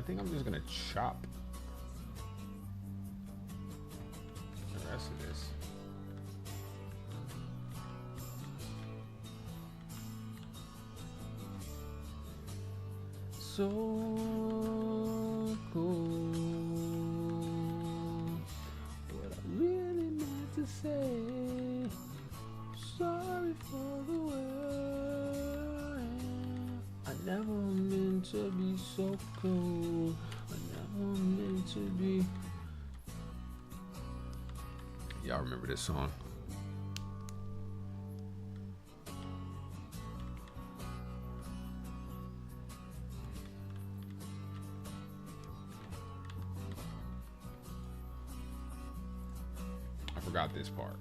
think I'm just gonna chop the rest of this. So cool. What I really meant to say. Sorry for the way I never meant to be so cold. I never meant to be. Y'all remember this song? I forgot this part.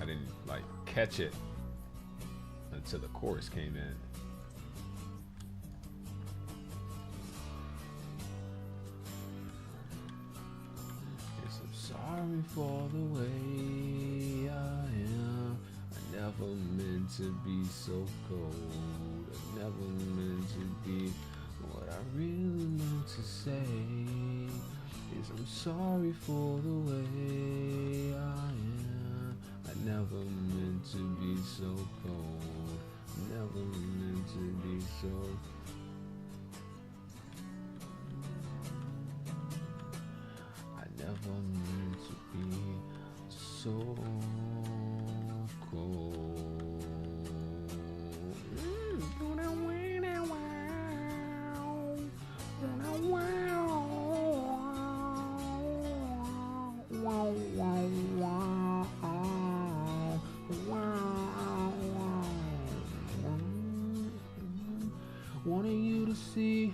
I didn't like catch it until the chorus came in. Yes, I'm sorry for the way I am. I never meant to be so cold. I never meant to be what I really meant to say. Is I'm sorry for the way I am. I never meant to be so cold. Never meant to be so. I never meant to be so cold. Wanting you to see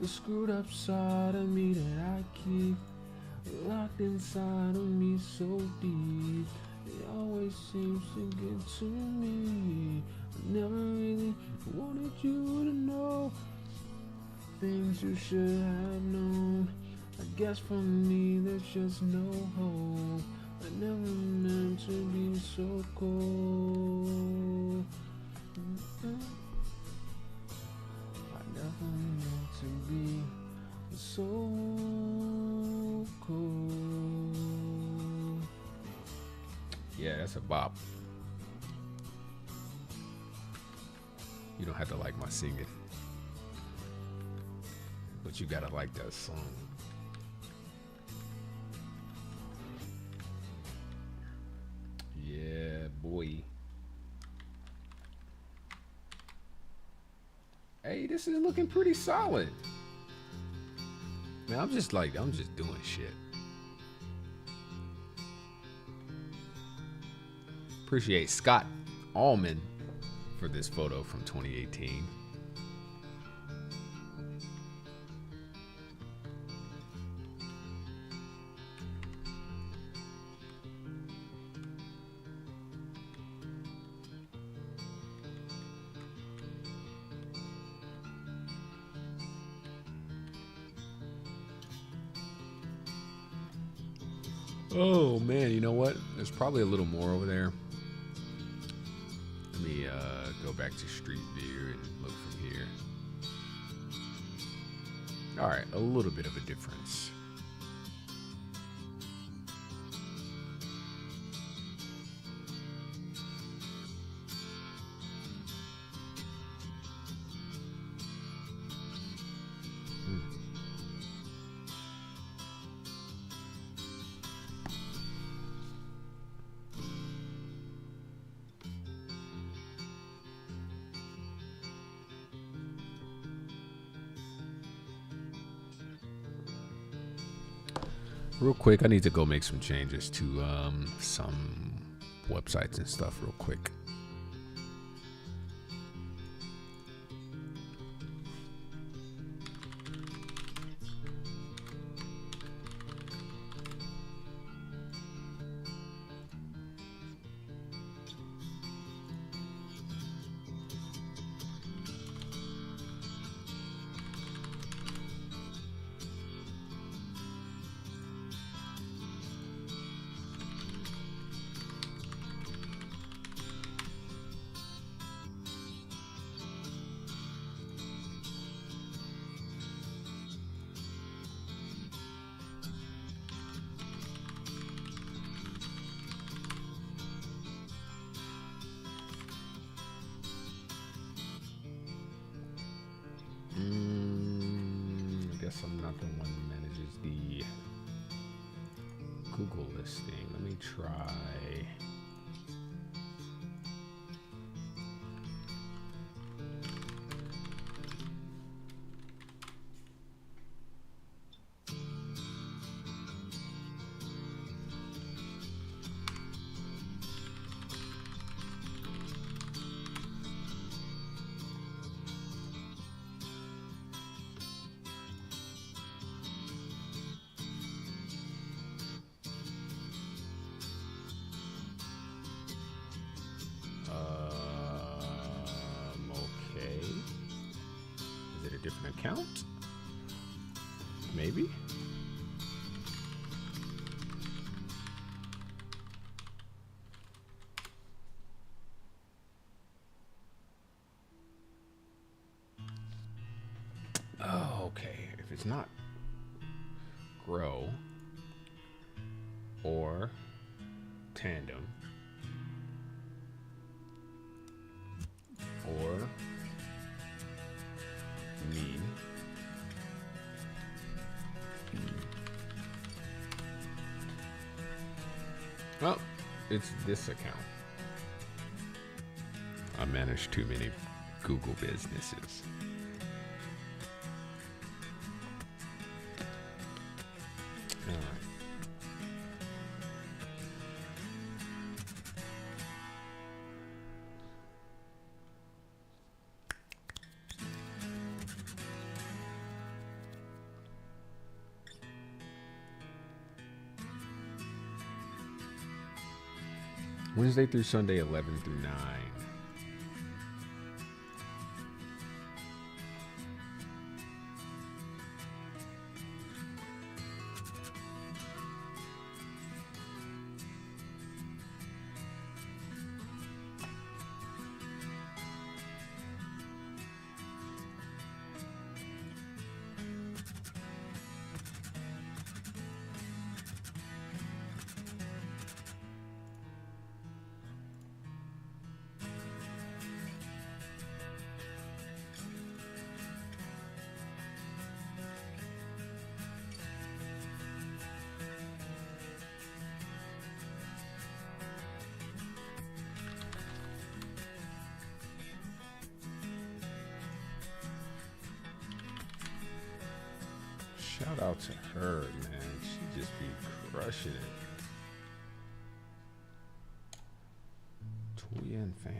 the screwed up side of me that I keep locked inside of me so deep. It always seems to get to me. I never really wanted you to know things you should have known. I guess for me there's just no hope. I never meant to be so cold. I never meant to be so cold. Yeah, that's a bop. You don't have to like my singing, but you gotta like that song. Yeah, boy. Hey, this is looking pretty solid. Man, I'm just doing shit. Appreciate Scott Allman for this photo from 2018. Oh man, you know what? There's probably a little more over there. Let me go back to Street View and look from here. All right, a little bit of a difference. Real quick, I need to go make some changes to some websites and stuff real quick. guess I'm not the one who manages the Google listing. Let me try. Okay. Is it a different account? Maybe? Oh, okay. If it's not Grow or Tandem or Mean, well, it's this account. I manage too many Google businesses. All right. Wednesday through Sunday, 11 through 9. Shout out to her, man. She just be crushing it. Toya and fam.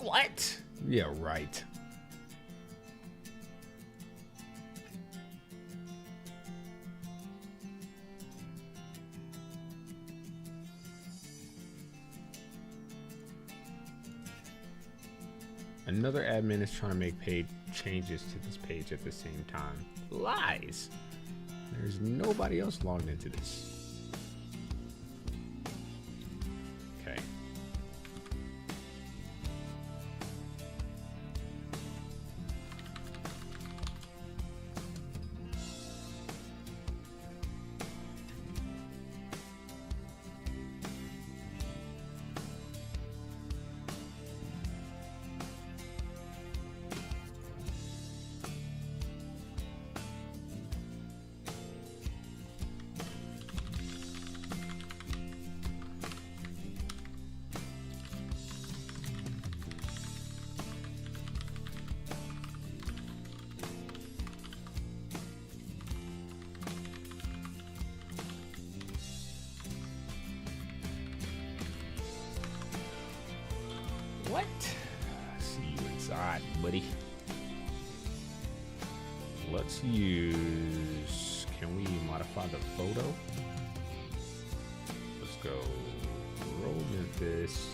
What? Yeah, right. Another admin is trying to make page changes to this page at the same time. Lies. There's nobody else logged into this. Okay. What? See you inside, buddy. Let's use. Can we modify the photo? Let's go. Roll Memphis.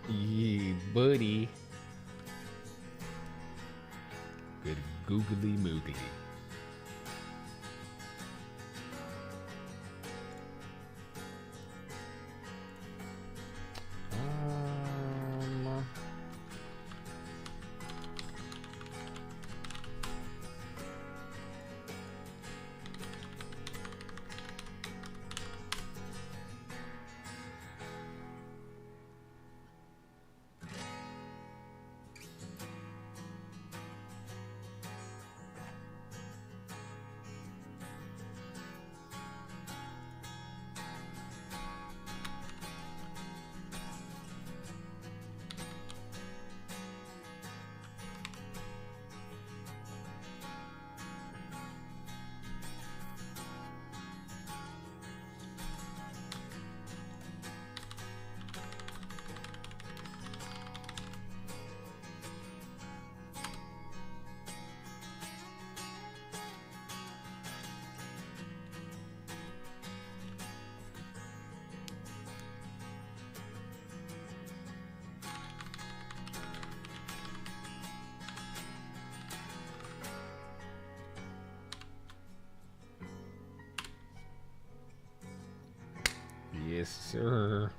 Yeah, buddy. Good googly moogly. Um, yes, sir.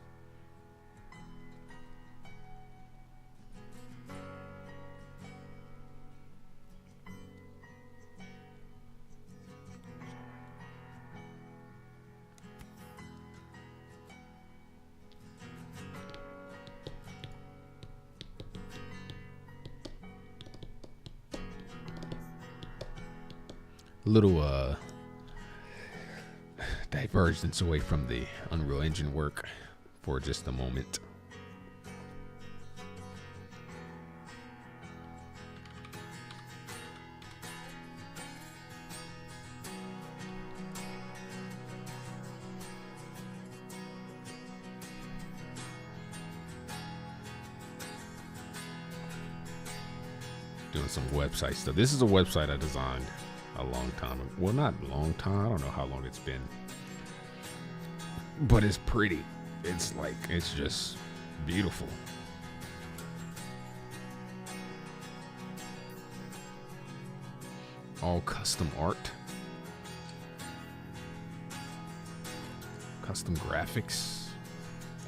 Little divergence away from the Unreal Engine work for just a moment. Doing some website stuff. This is a website I designed a long time ago. Well, not a long time. I don't know how long it's been. But it's pretty. It's like, it's just beautiful. All custom art. Custom graphics.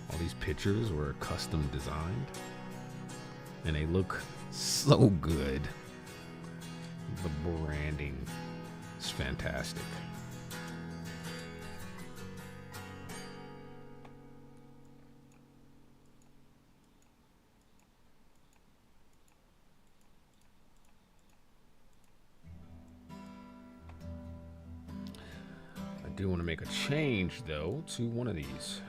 All these pictures were custom designed. And they look so good. The branding is fantastic. I do want to make a change though to one of these.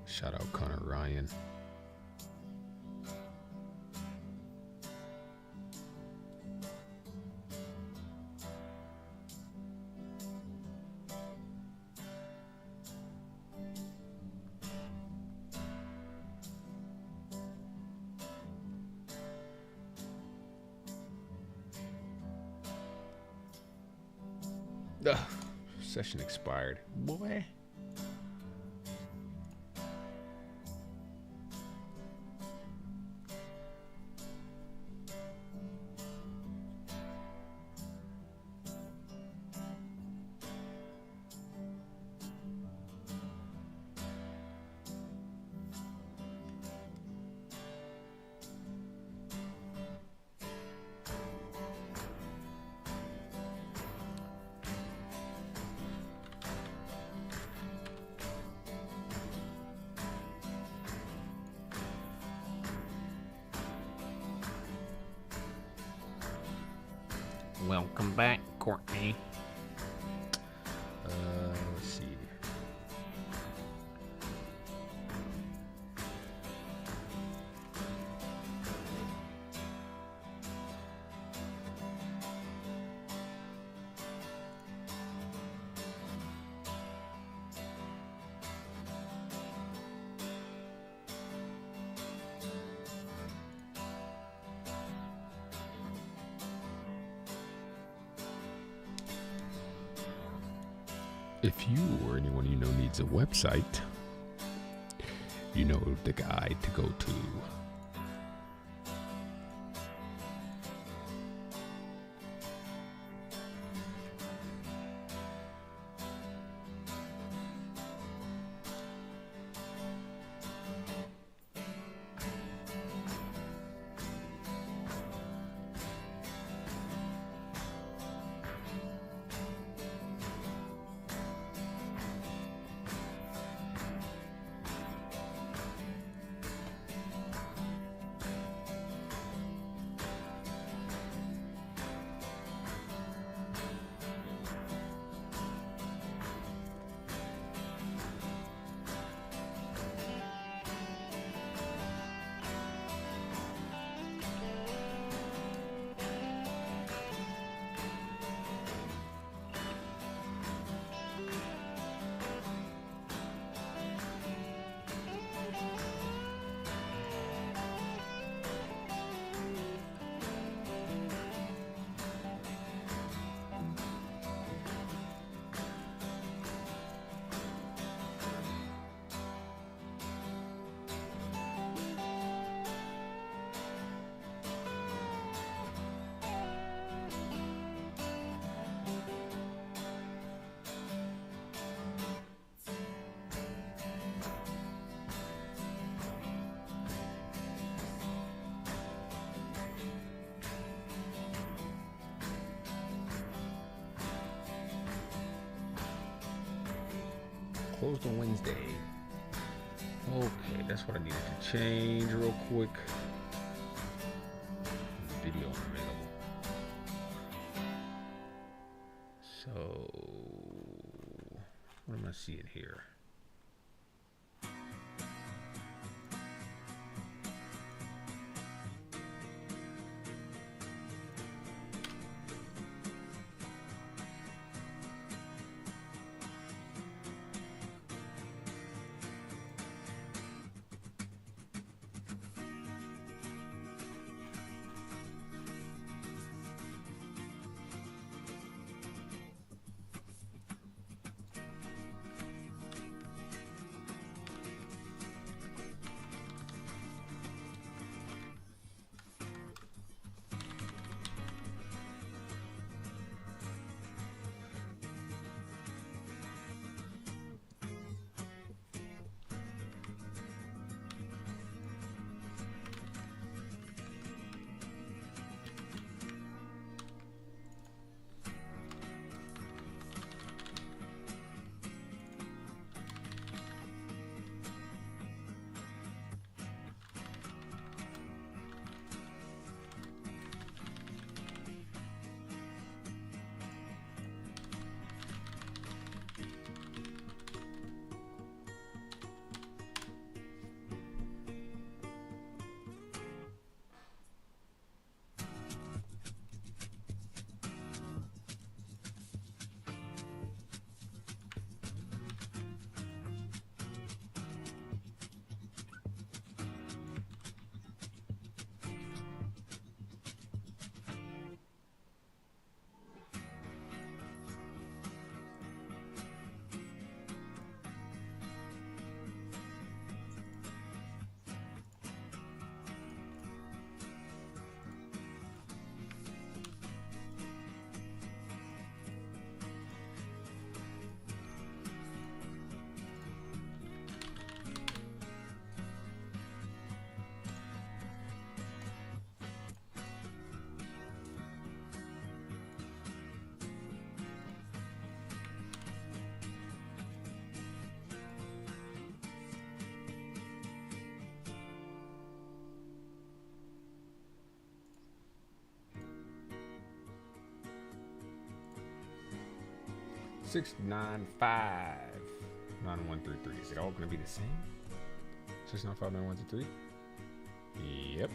Shout out Connor Ryan. Ugh, session expired. Boy. Welcome back, Courtney. Let's see. If you or anyone you know needs a website, you know the guy to go to. Closed on Wednesday. Okay, that's what I needed to change real quick. Video unavailable. So, what am I seeing here? Six nine five 9133. Is it all gonna be the same? 6959123. Yep.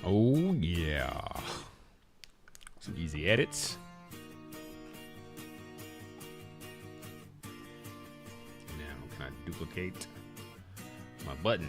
Oh yeah. Some easy edits. Now, can I duplicate my button?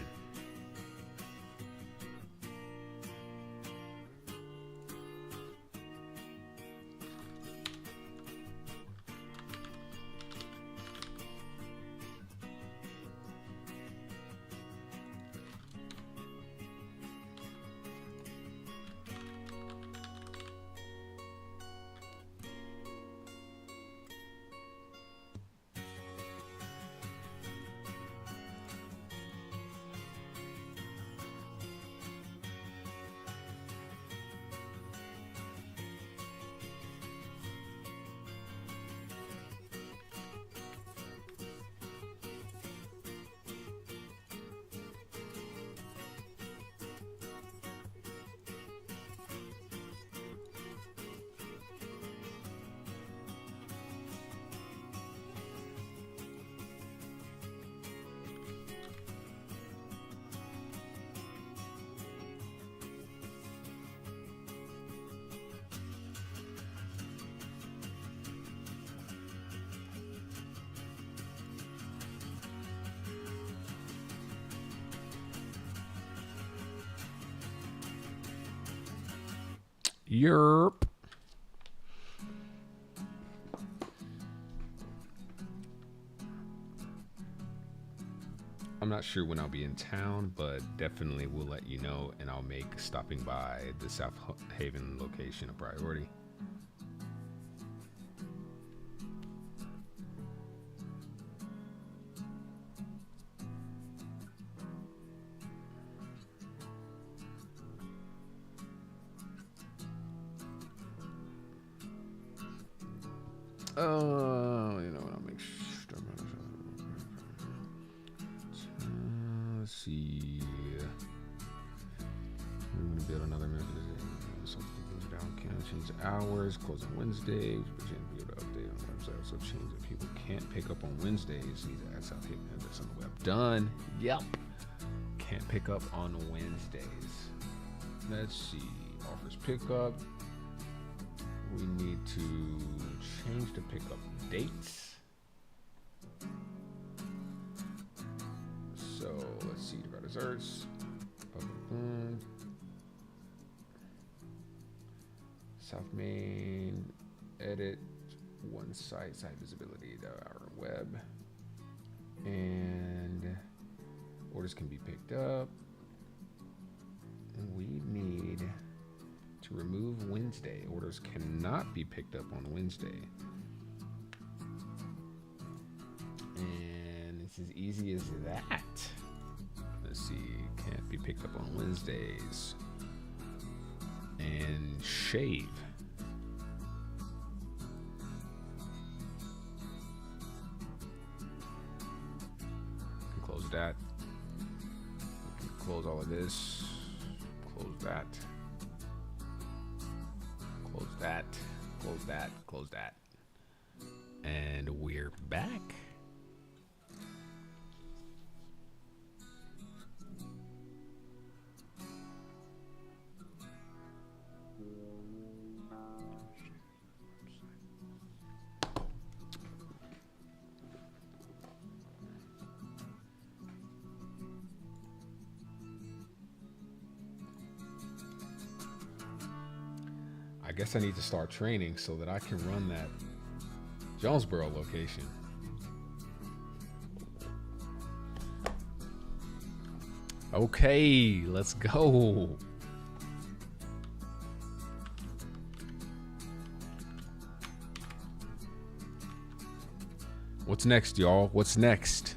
Yerp. I'm not sure when I'll be in town, but definitely will let you know, and I'll make stopping by the South Haven location a priority. You know what? I'll make sure. Let's see. I'm gonna build another method. Something goes down. Can change the hours. Close on Wednesdays. But you be able to update on the website. Also change that people can't pick up on Wednesdays. Need to add South Haven. That's on the web. Done. Yep. Can't pick up on Wednesdays. Let's see. Offers pickup. We need to change the pickup dates. So let's see, the desserts. South Main, edit, one site visibility, our web. And orders can be picked up. We need to remove Wednesday. Orders cannot be picked up on Wednesday. And it's as easy as that. Let's see, can't be picked up on Wednesdays. And shave. Can close that. We can close all of this. Close that. Close that, close that, close that. And we're back. I guess I need to start training so that I can run that Jonesboro location. Okay, let's go. What's next, y'all? What's next?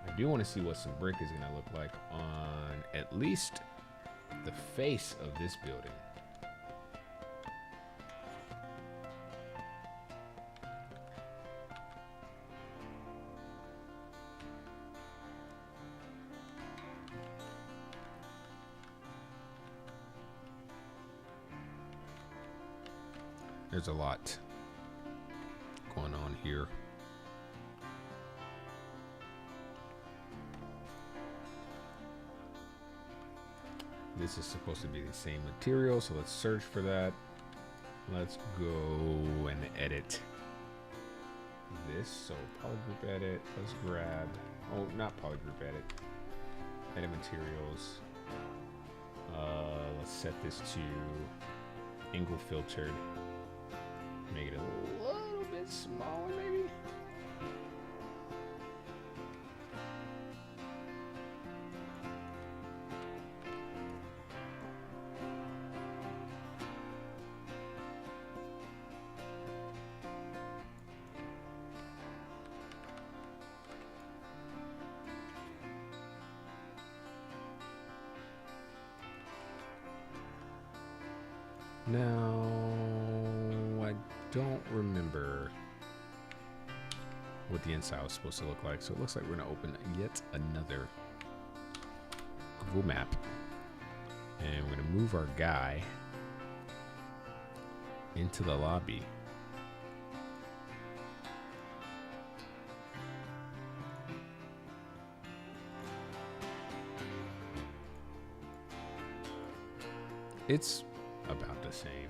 I do want to see what some brick is going to look like on at least the face of this building. There's a lot. going on here. This is supposed to be the same material, so let's search for that. Let's go and edit this. So polygroup edit, let's grab, oh, not polygroup edit, edit materials. Let's set this to angle filtered. Make it a little bit smaller, maybe. Now, I don't remember what the inside was supposed to look like, so it looks like we're gonna open yet another Google map, and we're gonna move our guy into the lobby. It's about the same.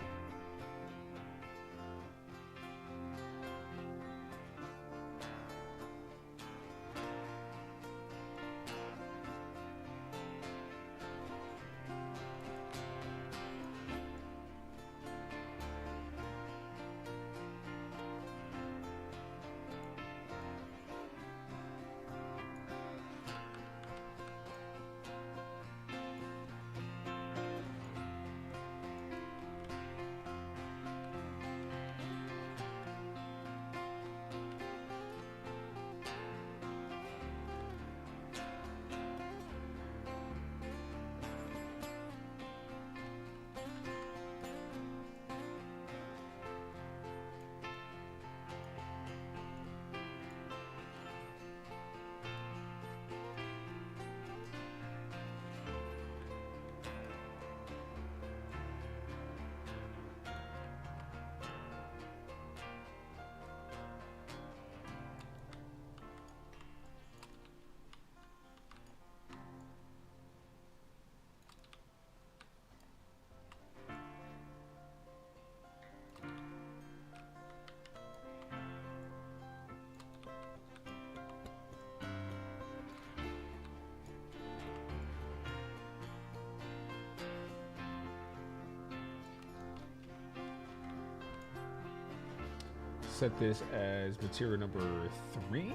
Set this as material number 3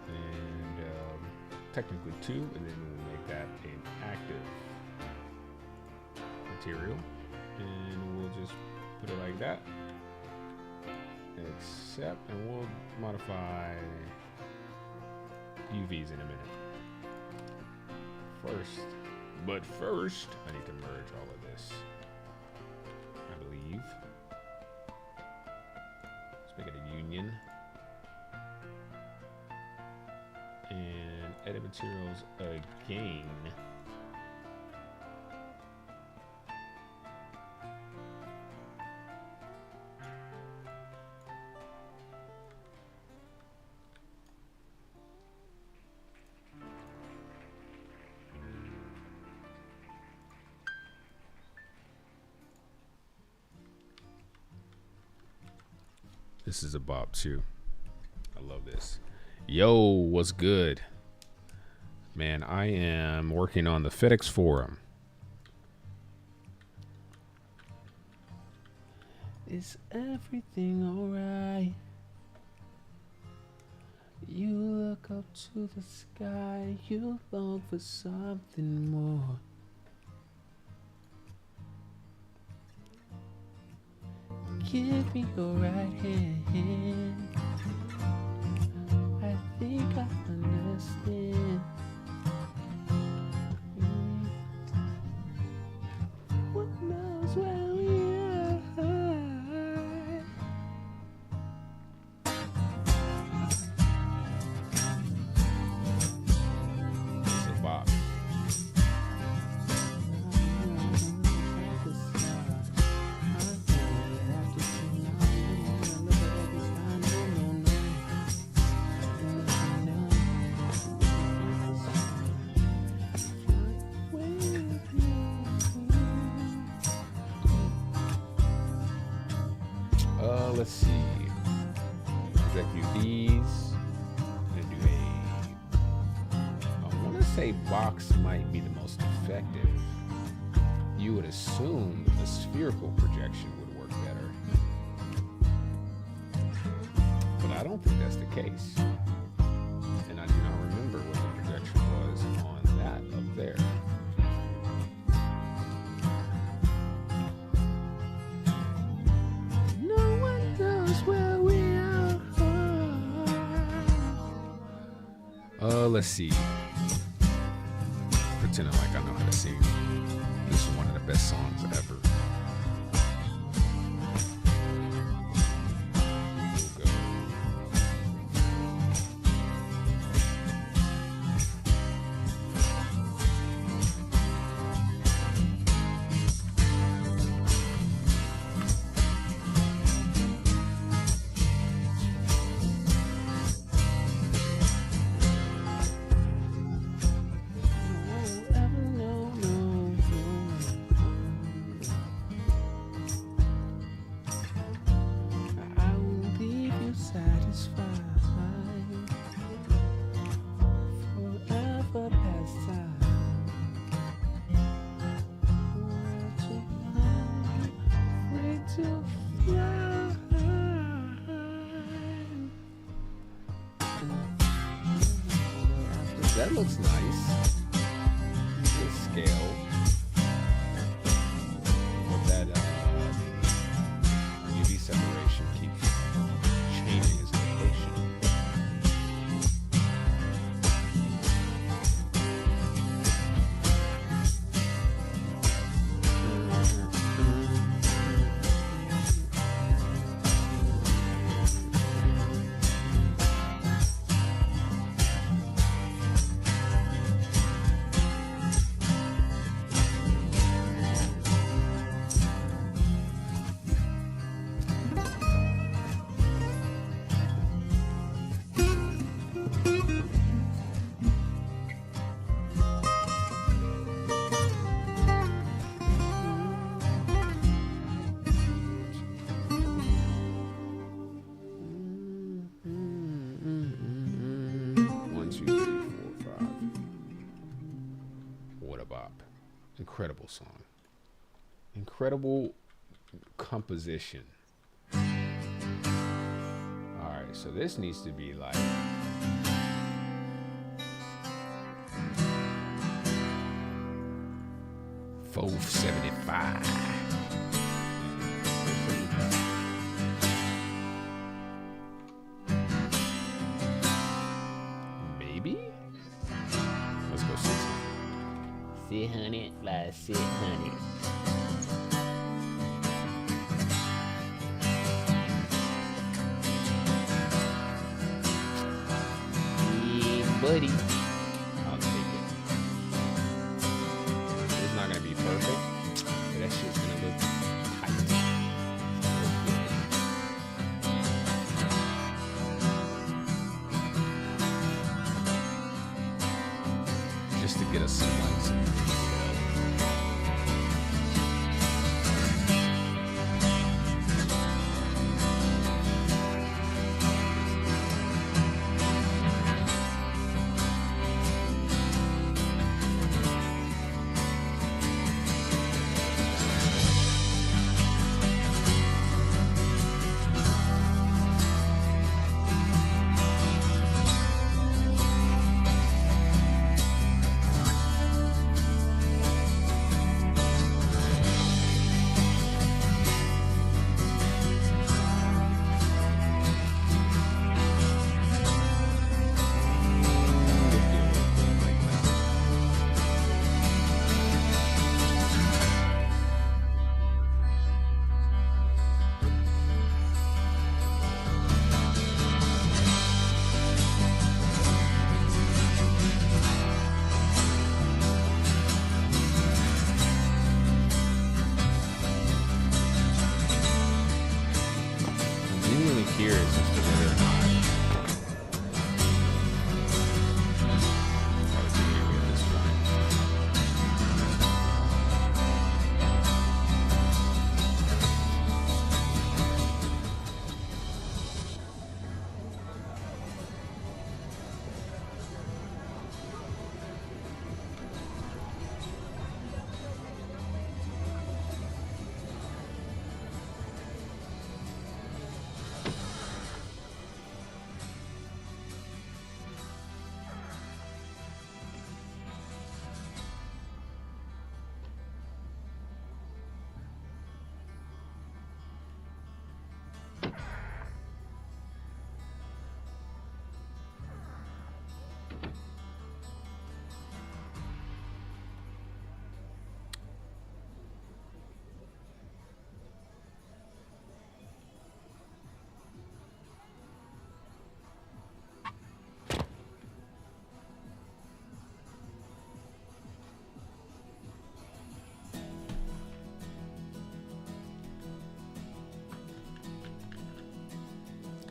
and technically 2, and then we'll make that an active material, and we'll just put it like that. Accept, and we'll modify UVs in a minute. But first, I need to merge all of this, I believe. Make it a union, and edit materials again. This is a bop too. I love this. Yo, what's good? Man, I am working on the FedExForum. Is everything alright? You look up to the sky, you long for something more. Give me your right hand. I think I understand. What knows where we are? It's a bop. Let's see. We're gonna do these. I'm gonna do I want to say box might be the most effective. You would assume a spherical projection would work better, but I don't think that's the case. And I do not remember what the projection was on that up there. No one knows where we are. Let's see. Pretending like I know how to sing. This is one of the best songs ever. That looks nice. Good scale. But that UV separation keeps changing its location. Incredible song. Incredible composition. Alright, so this needs to be like $475. Maybe? Let's go 600. 600 plus 600. Yeah, buddy. I'll take it. It's not gonna be perfect, but that shit's gonna look tight. Just to get us some lights. Curious as to whether or not I was angry at this point.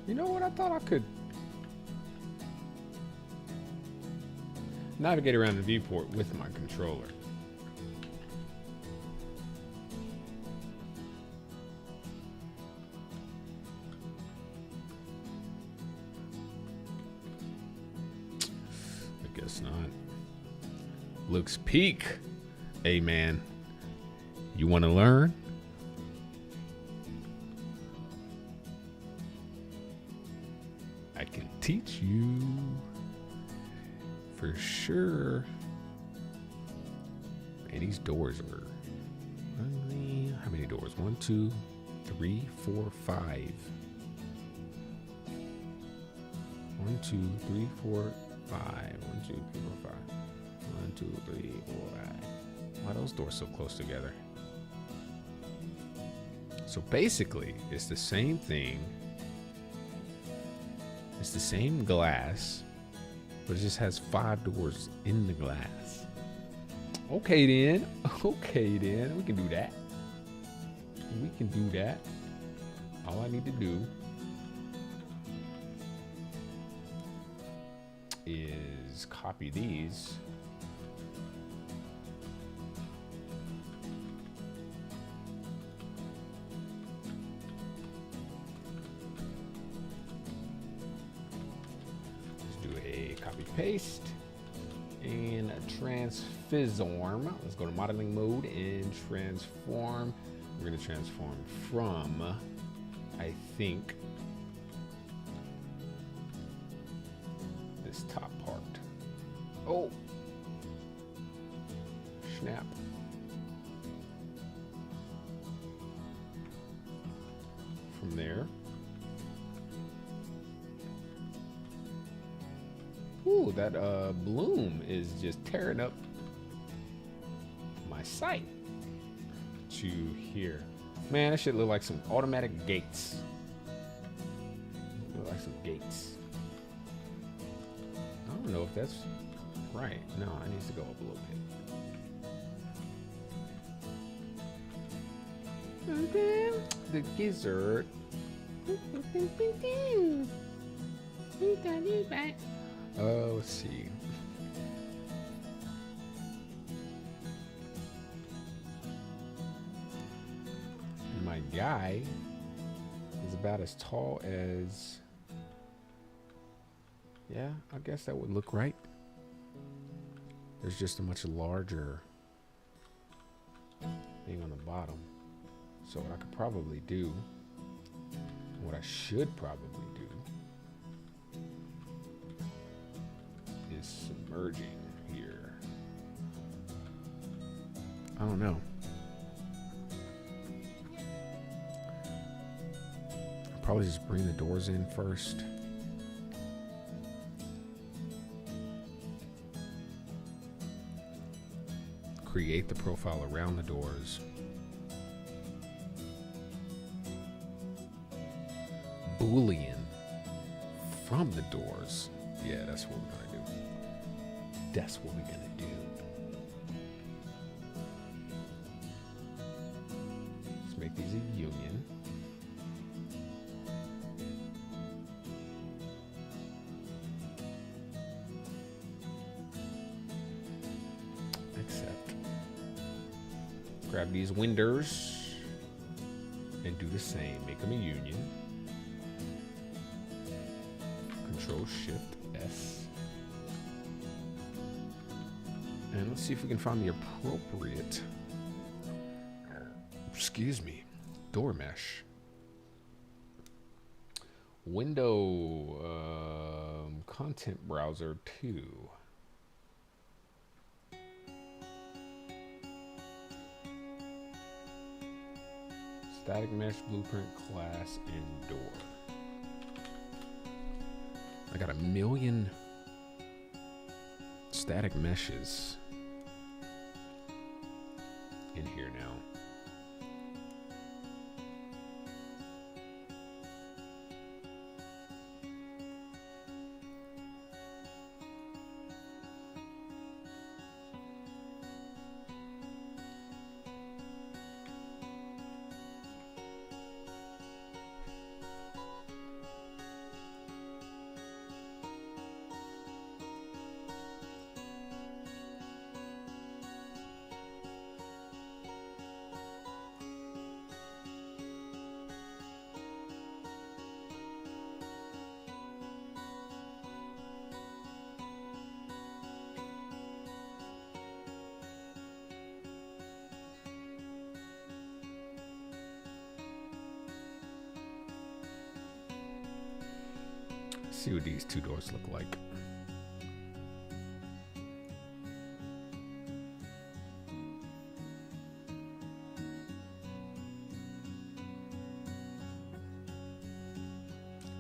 You know what? I thought I could navigate around the viewport with my controller. I guess not. Looks peak. Hey man, you want to learn? I can teach you for sure. Man, these doors are ugly. How many doors? 1, 2, 3, 4, 5. 1, 2, 3, 4, 5. 1, 2, 3, 4, 5. 1, 2, 3, 4, 5. Why are those doors so close together? So basically, it's the same thing. It's the same glass, but it just has 5 doors in the glass. Okay then. Okay then. We can do that. We can do that. All I need to do is copy these. Paste and transform. Let's go to modeling mode and transform. We're going to transform from, I think, this top part. Oh, snap. From there. Ooh, that bloom is just tearing up my site to here. Man, that shit look like some automatic gates. Look like some gates. I don't know if that's right. No, it needs to go up a little bit. The gizzard. Let's see. My guy is about as tall as, yeah, I guess that would look right. There's just a much larger thing on the bottom. So what I could probably do, what I should probably do, is submerging here. I don't know. I'll probably just bring the doors in first. Create the profile around the doors. Boolean from the doors. Yeah, that's what we're gonna do. That's what we're gonna do. Let's make these a union. Accept. Grab these windows and do the same. Make them a union. Control Shift S. And let's see if we can find the appropriate, excuse me, door mesh. Window, content browser 2. Static mesh, blueprint, class, and door. I got 1,000,000 static meshes in here now. see what these two doors look like.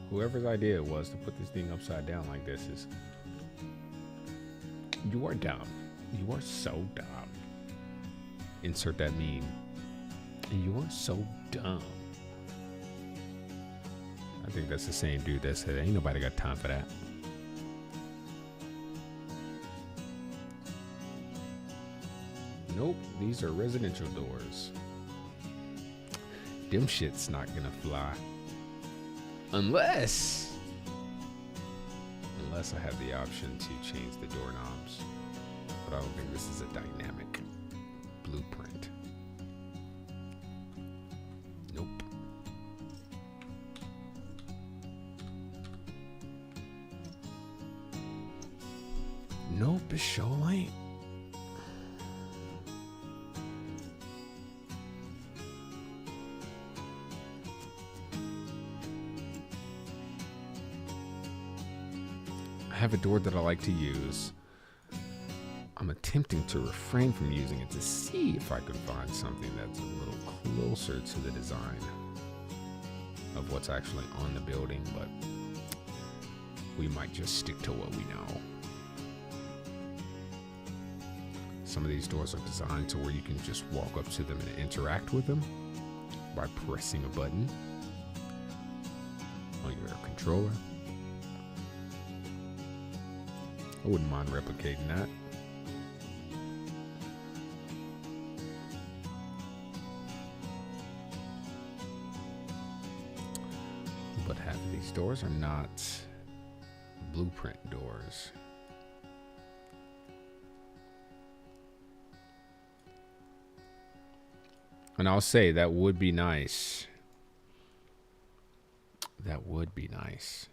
Whoever's idea it was to put this thing upside down like this is, you are dumb. You are so dumb. Insert that meme. You are so dumb. I think that's the same dude that said, ain't nobody got time for that. Nope, these are residential doors. Them shit's not gonna fly. Unless I have the option to change the doorknobs. But I don't think this is a dynamic blueprint. Nope. Nope, it sure ain't. I have a door that I like to use. I'm attempting to refrain from using it to see if I can find something that's a little closer to the design of what's actually on the building, but we might just stick to what we know. Some of these doors are designed to where you can just walk up to them and interact with them by pressing a button on your controller. I wouldn't mind replicating that. But half of these doors are not blueprint doors. And I'll say that would be nice. That would be nice.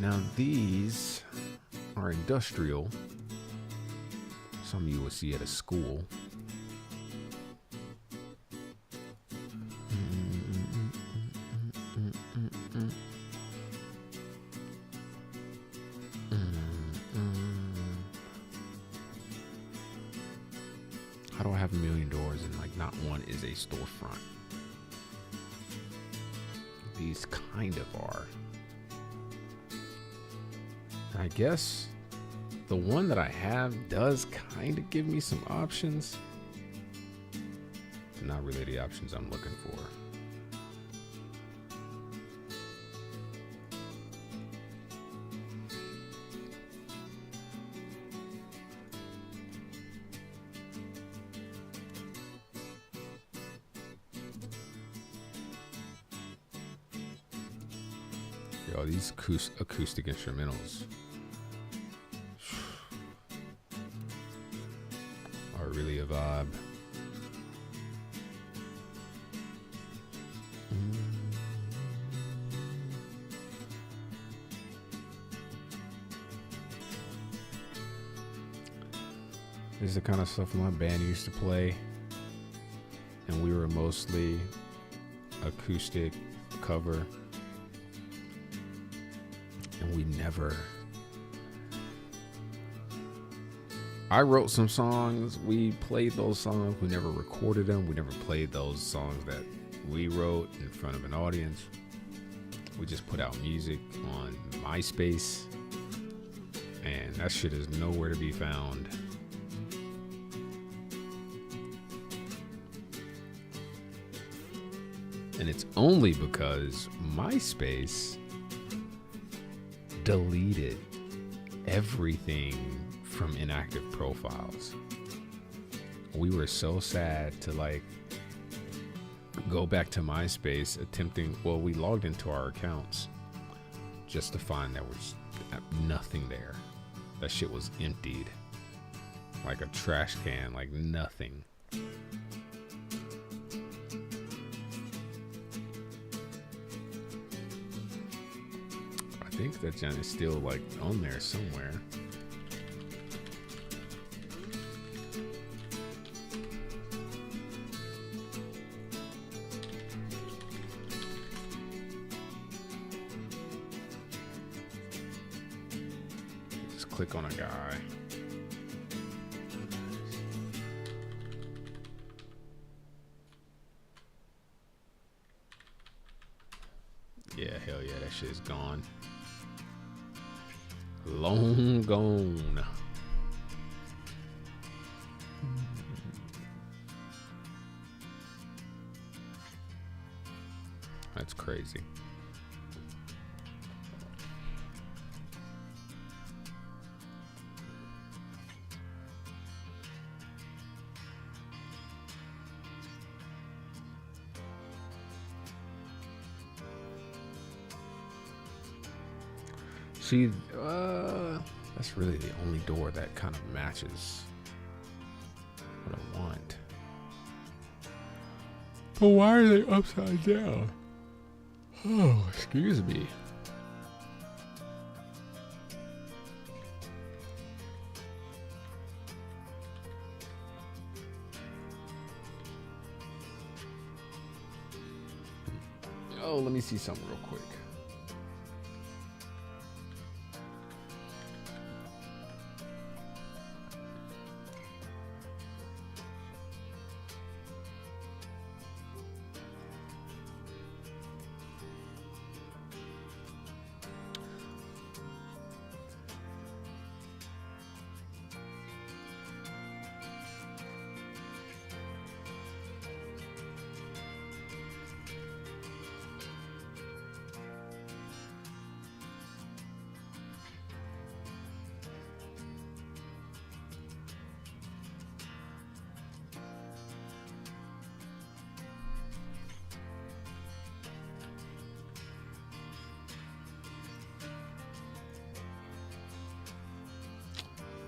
Now these are industrial. Some you will see at a school. How do I have a million doors and like not one is a storefront? These kind of are. I guess the one that I have does kind of give me some options. Not really the options I'm looking for. Yo, these acoustic instrumentals are really a vibe. This is the kind of stuff my band used to play, and we were mostly acoustic cover, and we never. I wrote some songs, we played those songs, we never recorded them, we never played those songs that we wrote in front of an audience. We just put out music on MySpace, and that shit is nowhere to be found. And it's only because MySpace deleted everything from inactive profiles. We were so sad to like go back to MySpace attempting, well, we logged into our accounts just to find there was nothing there. That shit was emptied. like a trash can, like nothing. I think that John is still like on there somewhere. Just click on a guy. Yeah, hell yeah, that shit is gone. Long gone. That's crazy. See, that's really the only door that kind of matches what I want. But why are they upside down? Oh, excuse me. Oh, let me see something real quick.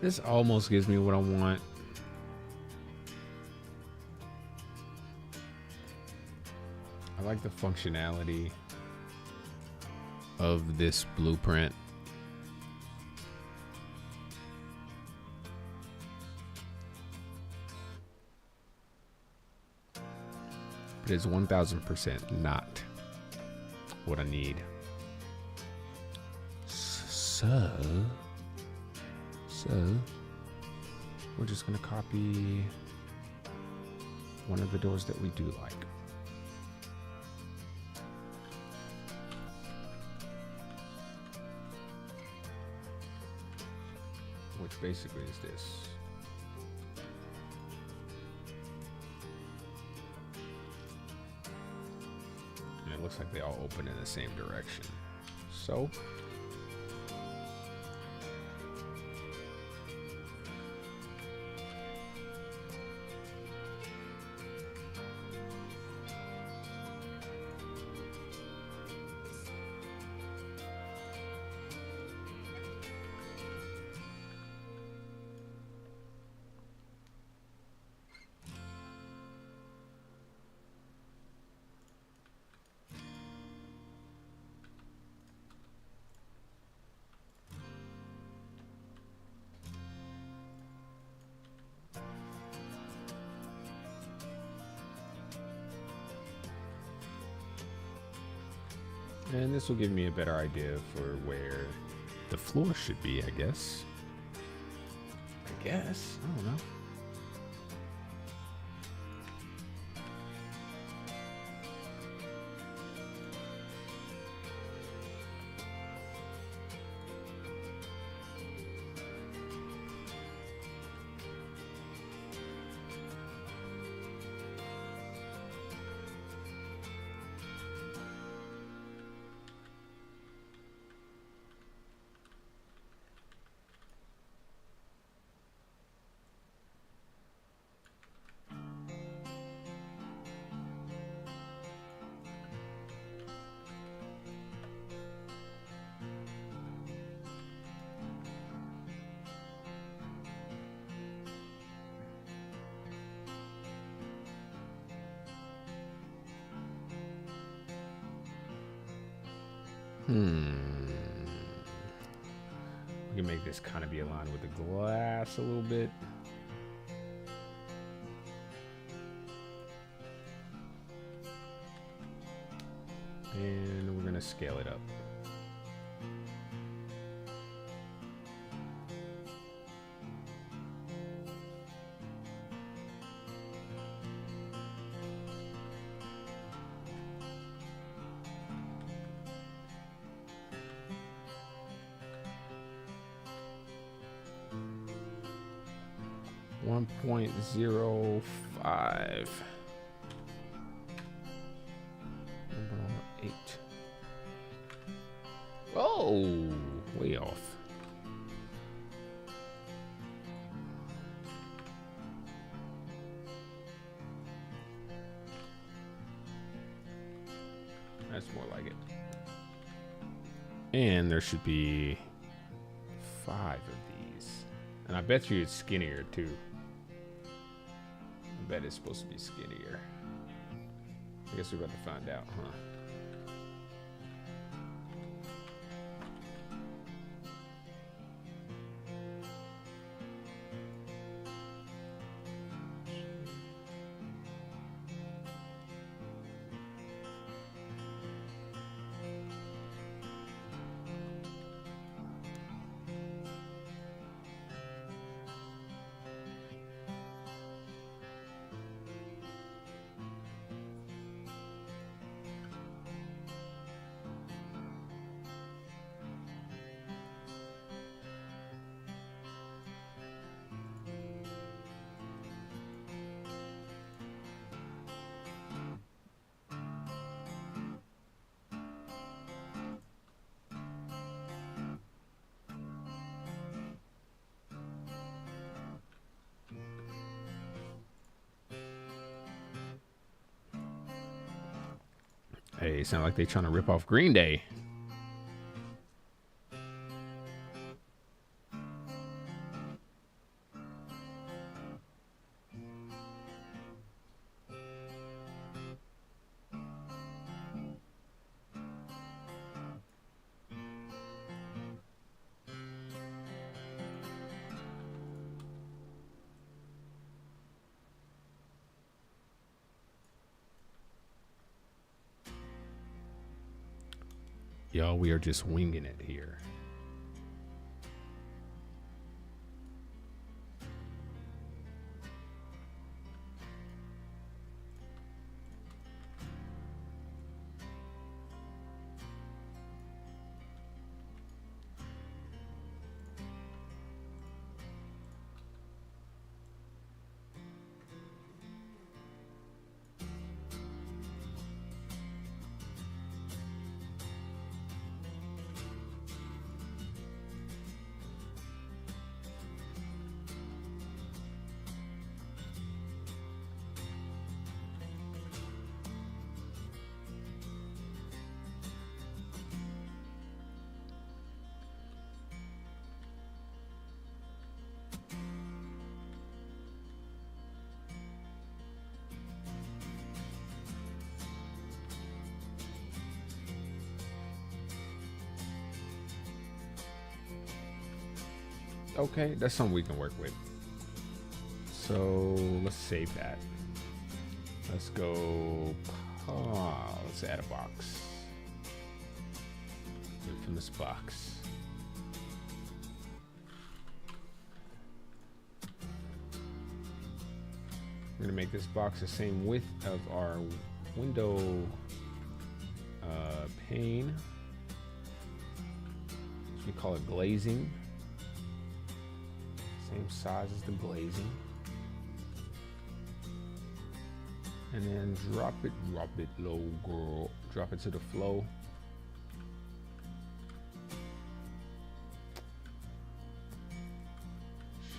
This almost gives me what I want. I like the functionality of this blueprint. But it's 1000% not what I need. So we're just gonna copy one of the doors that we do like. Which basically is this. And it looks like they all open in the same direction. So and this will give me a better idea for where the floor should be, I guess. I don't know. We can make this kind of be aligned with the glass a little bit. And we're gonna scale it up. One 1.05. 1.08. Oh, way off. That's more like it. And there should be 5 of these. And I bet you it's skinnier too. I bet it's supposed to be skinnier. I guess we're about to find out, huh? Hey, sound like they trying to rip off Green Day. Y'all, we are just winging it here. Okay, that's something we can work with. So let's save that. Let's go. Let's add a box. From this box. We're gonna make this box the same width of our window pane. We call it glazing. Same size as the glazing. And then drop it low, girl. Drop it to the flow.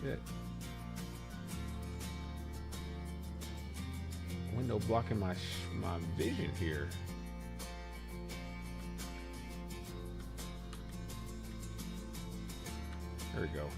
Shit. Window blocking my vision here. There we go.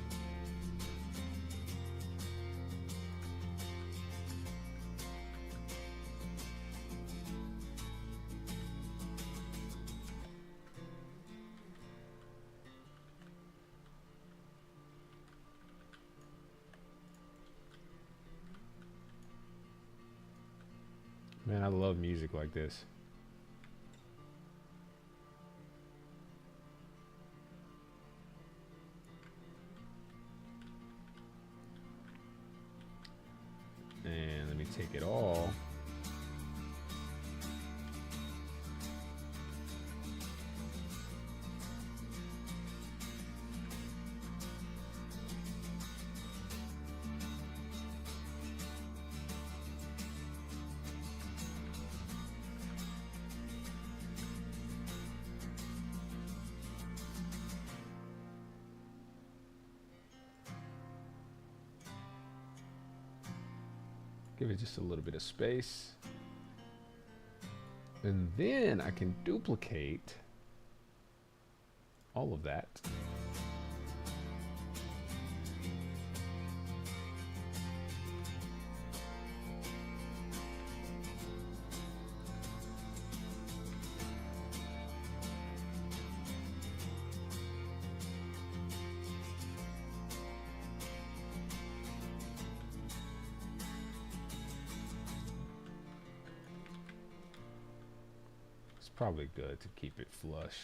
Man, I love music like this. And let me take it all. Give it just a little bit of space. And then I can duplicate all of that. Probably good to keep it flush.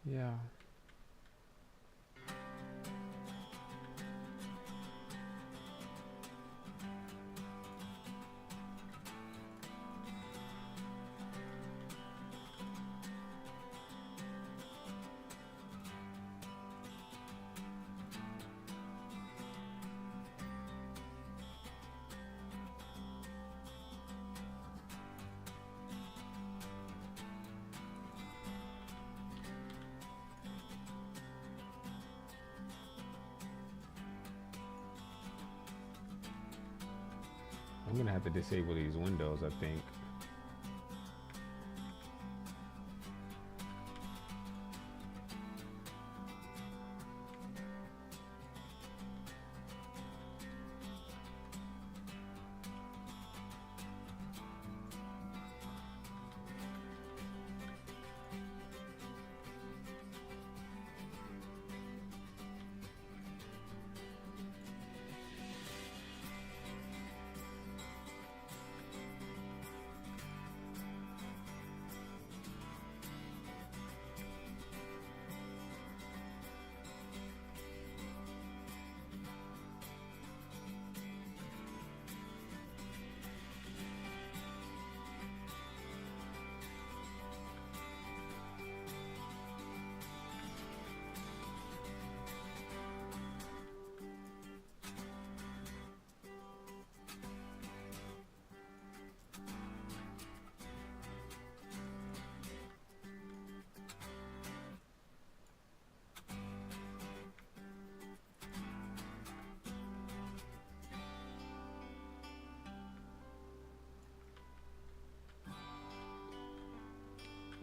Yeah. I'm gonna have to disable these windows, I think.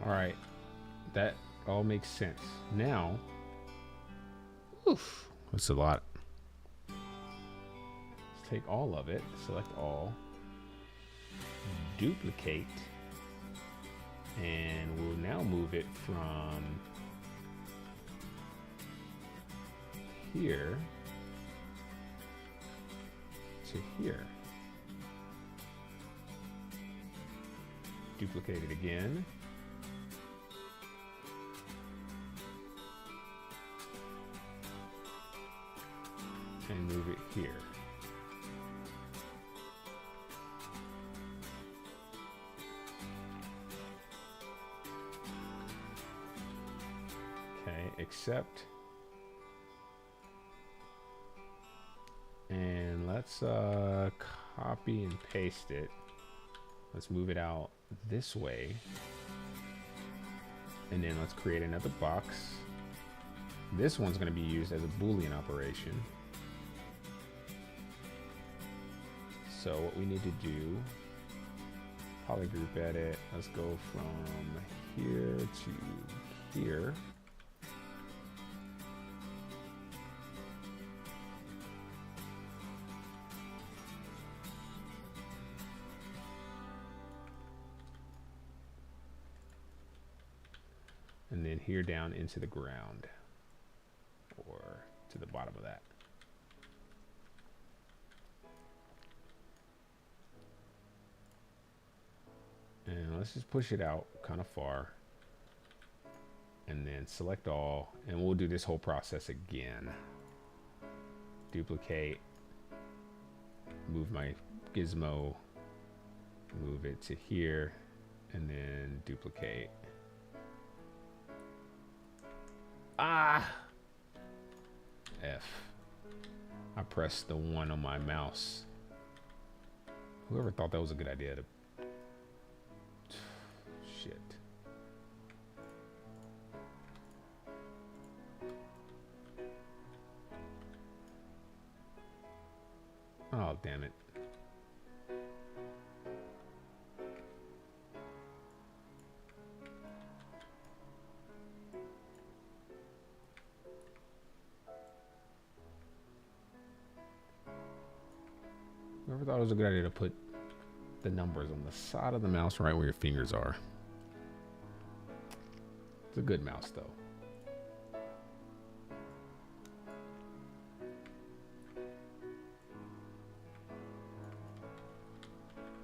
All right, that all makes sense. Now, oof, that's a lot. Let's take all of it, select all, duplicate, and we'll now move it from here to here. Duplicate it again. And move it here. Okay, accept. And let's copy and paste it. Let's move it out this way. And then let's create another box. This one's going to be used as a Boolean operation. So what we need to do, polygroup edit, let's go from here to here. And then here down into the ground, or to the bottom of that. And let's just push it out kind of far. And then select all. And we'll do this whole process again. Duplicate. Move my gizmo. Move it to here. And then duplicate. Ah! F. I pressed the 1 on my mouse. Whoever thought that was a good idea to... Shit. Oh, damn it. Whoever thought it was a good idea to put the numbers on the side of the mouse right where your fingers are. It's a good mouse though.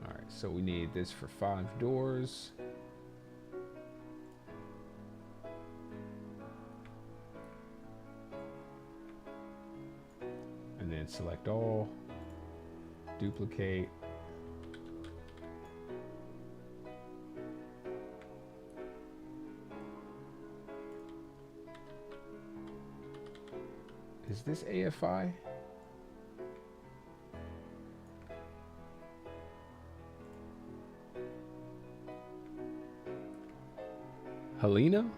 Alright, so we need this for 5 doors. And then select all. Duplicate. Is this AFI? Helena?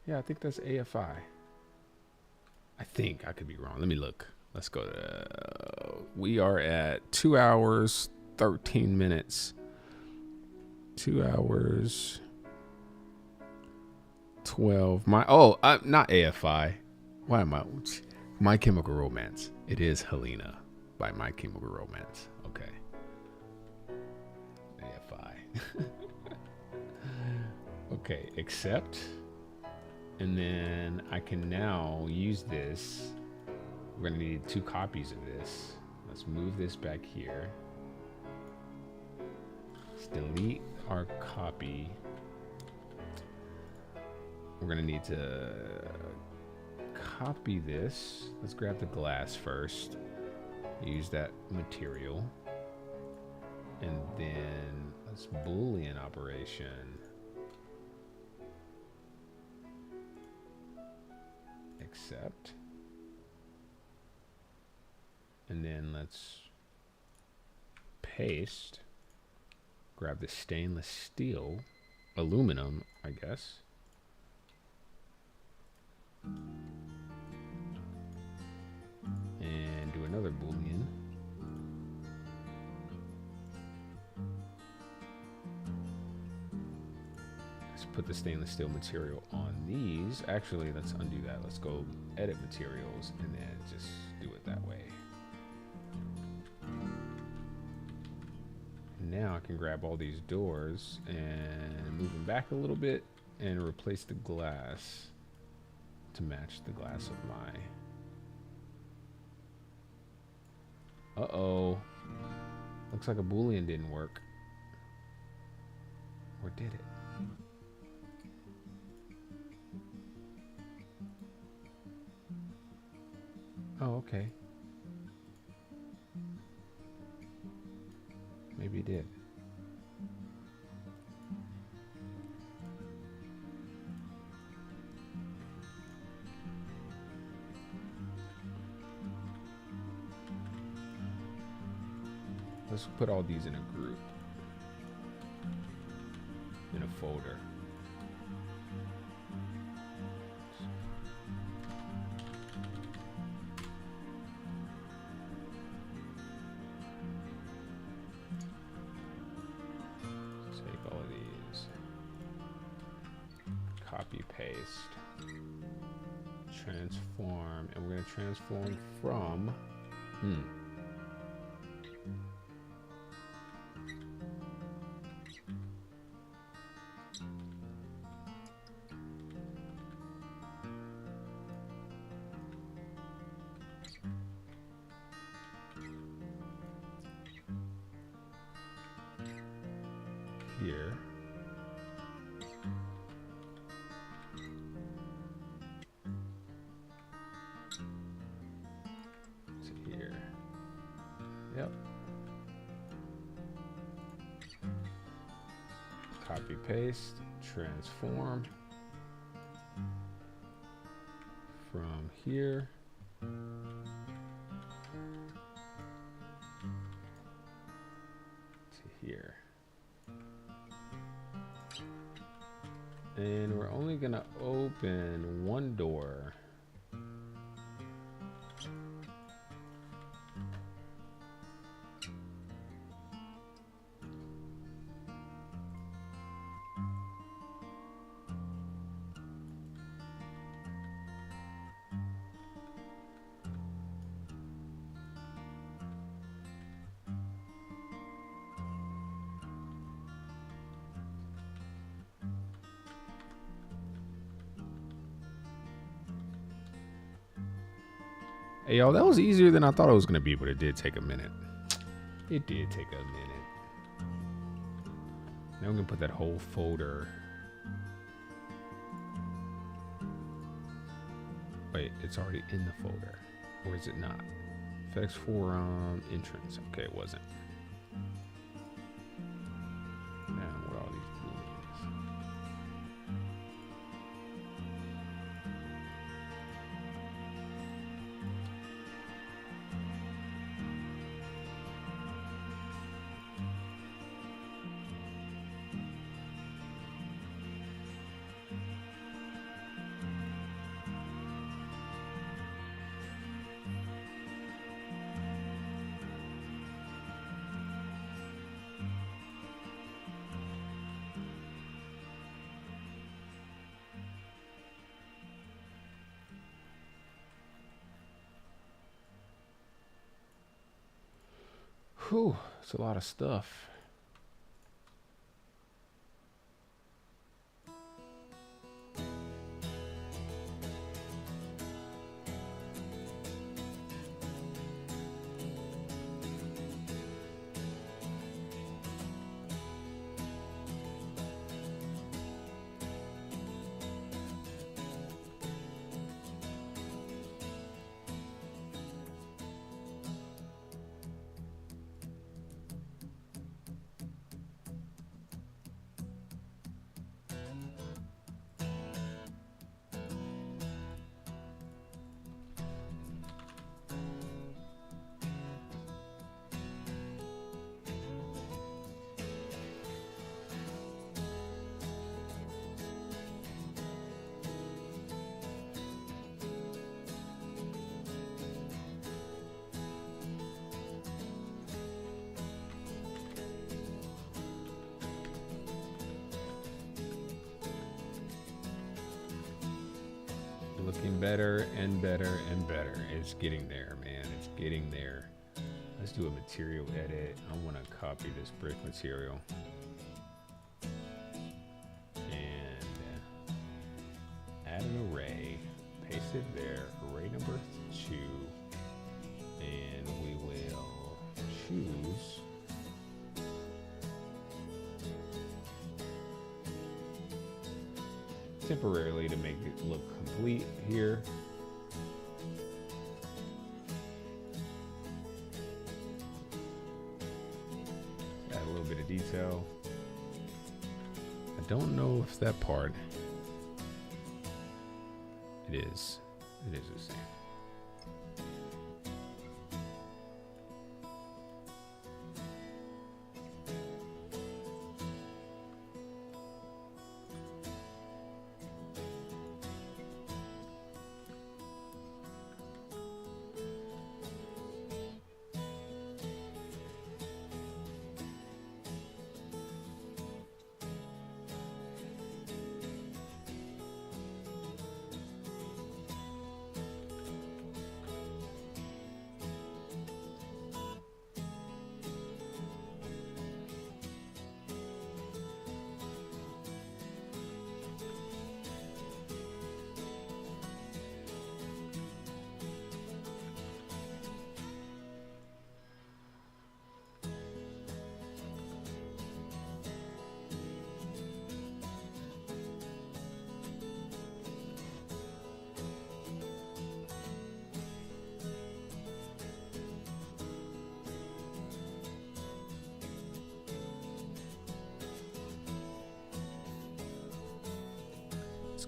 Yeah, I think that's AFI. I think. I could be wrong. Let me look. Let's go to... we are at 2 hours, 13 minutes. 2 hours, 12. Not AFI. Why am I... My Chemical Romance. It is Helena by My Chemical Romance. Okay. AFI. Okay, accept. And then I can now use this. We're gonna need 2 copies of this. Let's move this back here. Let's delete our copy. We're gonna need to copy this. Let's grab the glass first. Use that material. And then let's Boolean operation. Accept. And then let's paste. Grab the stainless steel, aluminum, I guess. And do another Boolean. Let's put the stainless steel material on these. Actually, let's undo that. Let's go edit materials and then just do it that way. Now I can grab all these doors and move them back a little bit and replace the glass to match the glass of my... Uh-oh. Looks like a Boolean didn't work. Or did it? Oh, okay. Maybe it did. Let's put all these in a group. In a folder. Take all of these. Copy, paste. Transform. And we're going to transform from... Here. To here. Yep. Copy paste, transform from here to here. And we're only gonna open one door. Hey, y'all, that was easier than I thought it was going to be, but it did take a minute. It did take a minute. Now I'm going to put that whole folder. Wait, it's already in the folder. Or is it not? FedExForum entrance. Okay, it wasn't. Now, where are all these booleans? Whew, it's a lot of stuff. Looking better and better and better. It's getting there, man. It's getting there. Let's do a material edit. I want to copy this brick material. And add an array. Paste it there. Array number 2. And we will choose temporarily to make it look complete here. Add a little bit of detail. I don't know if that part, it is the same.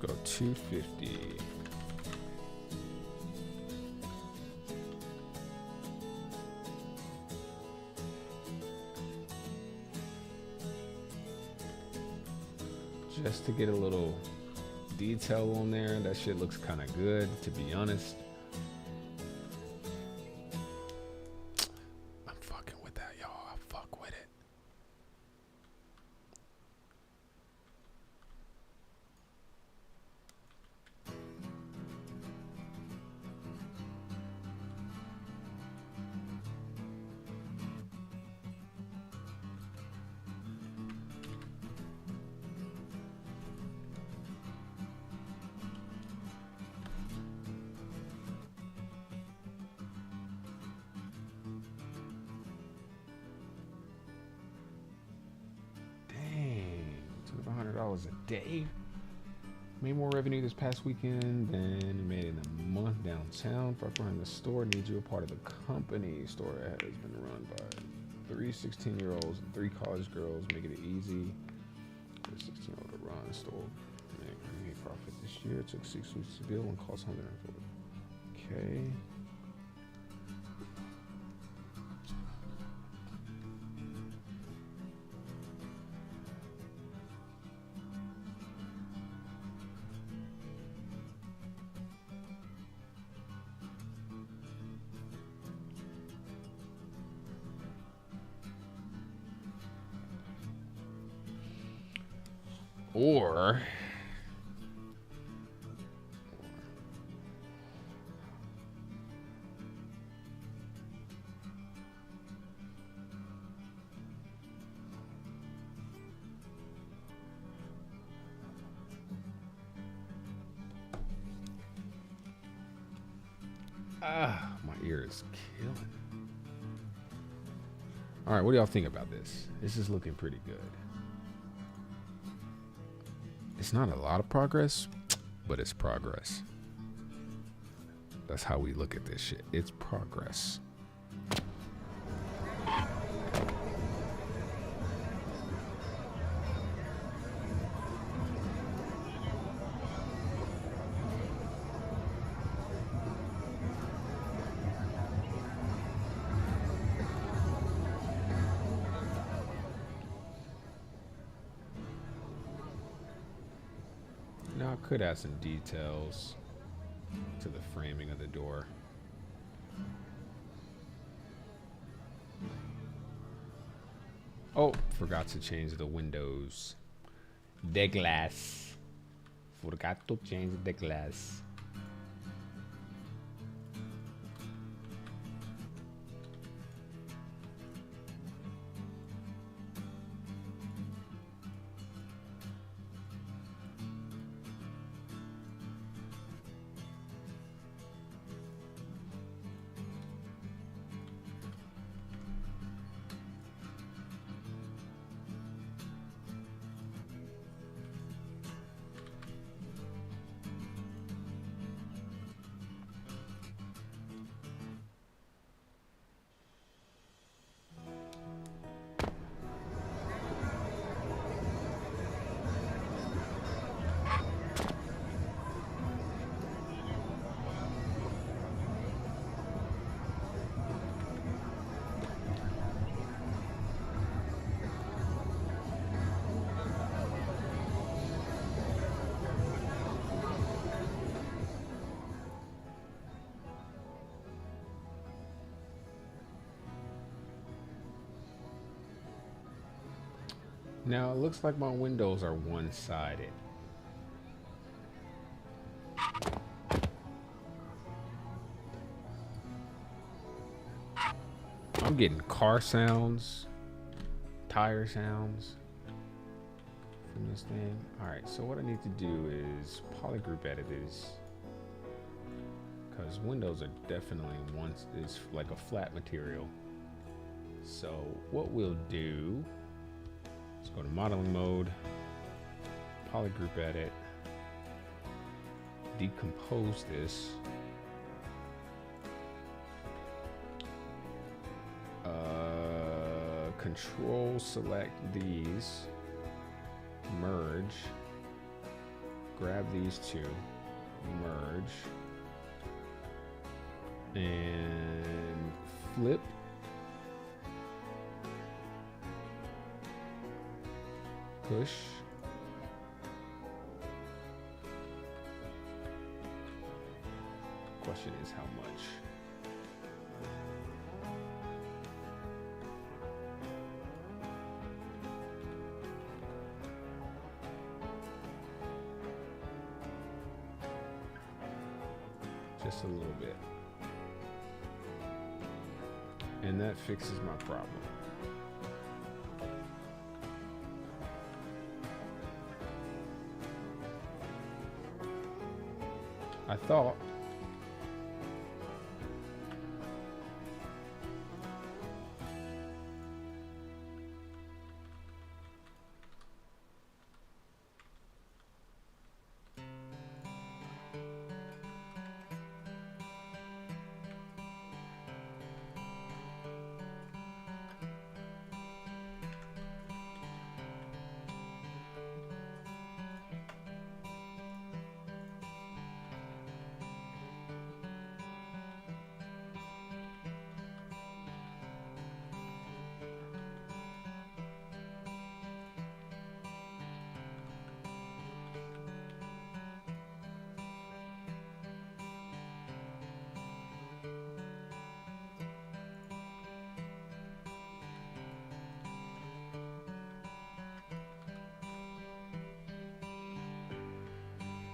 go 250. Just to get a little detail on there. That shit looks kind of good, to be honest. I'm fucking with that, y'all. I fuck with it. $100 a day. Made more revenue this past weekend than made in a month downtown. Far behind the store needs you a part of the company. Store has been run by 3 16-year-olds and 3 college girls, making it easy for a 16-year-old to run the store. Made profit this year. It took 6 weeks to build and cost $140. Okay. Or my ear is killing. All right, what do y'all think about this? This is looking pretty good. It's not a lot of progress, but it's progress. That's how we look at this shit. It's progress. Now I could add some details to the framing of the door. Oh, forgot to change the windows. The glass. Forgot to change the glass. Now it looks like my windows are one-sided. I'm getting car sounds, tire sounds from this thing. All right, so what I need to do is polygroup edit this, because windows are definitely is like a flat material. So what we'll do, let's go to modeling mode, polygroup edit, decompose this. Control select these, merge, grab these two, merge, and flip. Push. Question is how much? Just a little bit. And that fixes my problem. I thought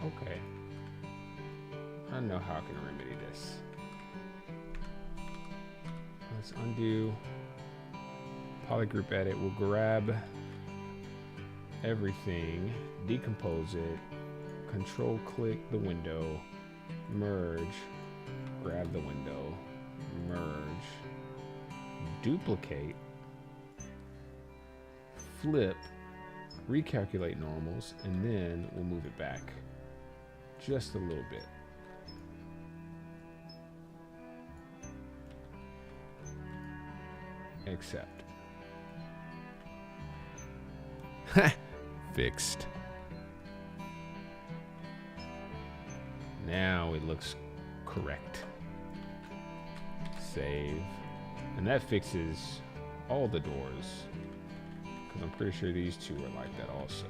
okay. I know how I can remedy this. Let's undo polygroup edit. We'll grab everything, decompose it, control click the window, merge, grab the window, merge, duplicate, flip, recalculate normals, and then we'll move it back just a little bit. Accept. Fixed. Now it looks correct. Save. And that fixes all the doors, because I'm pretty sure these two are like that also.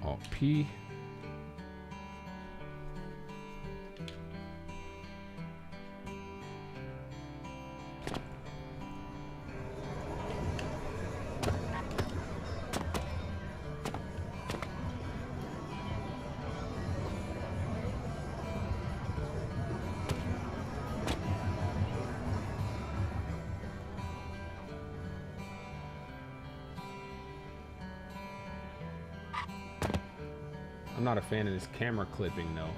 Alt-P. I'm not a fan of this camera clipping though.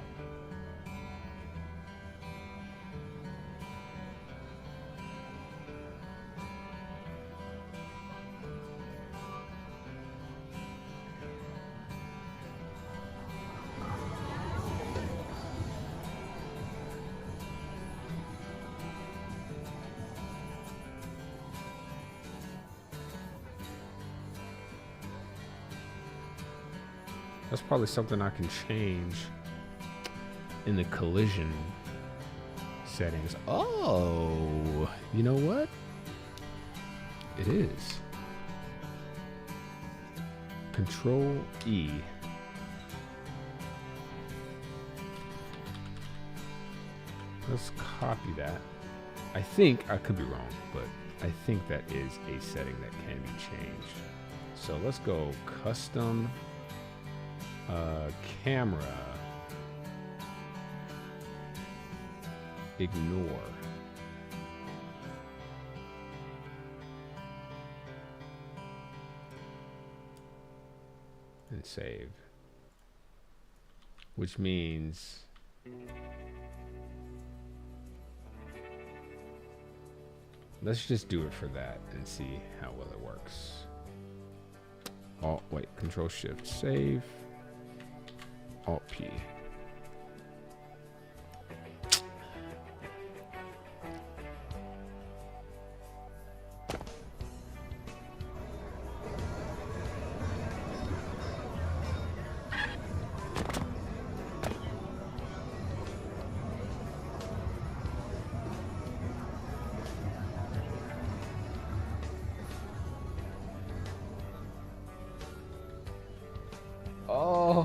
That's probably something I can change in the collision settings. Oh, you know what? It is. Control E. Let's copy that. I think, I could be wrong, but I think that is a setting that can be changed. So let's go custom camera, ignore, and save, which means let's just do it for that and see how well it works. Alt, wait, Control Shift, save. Alt P.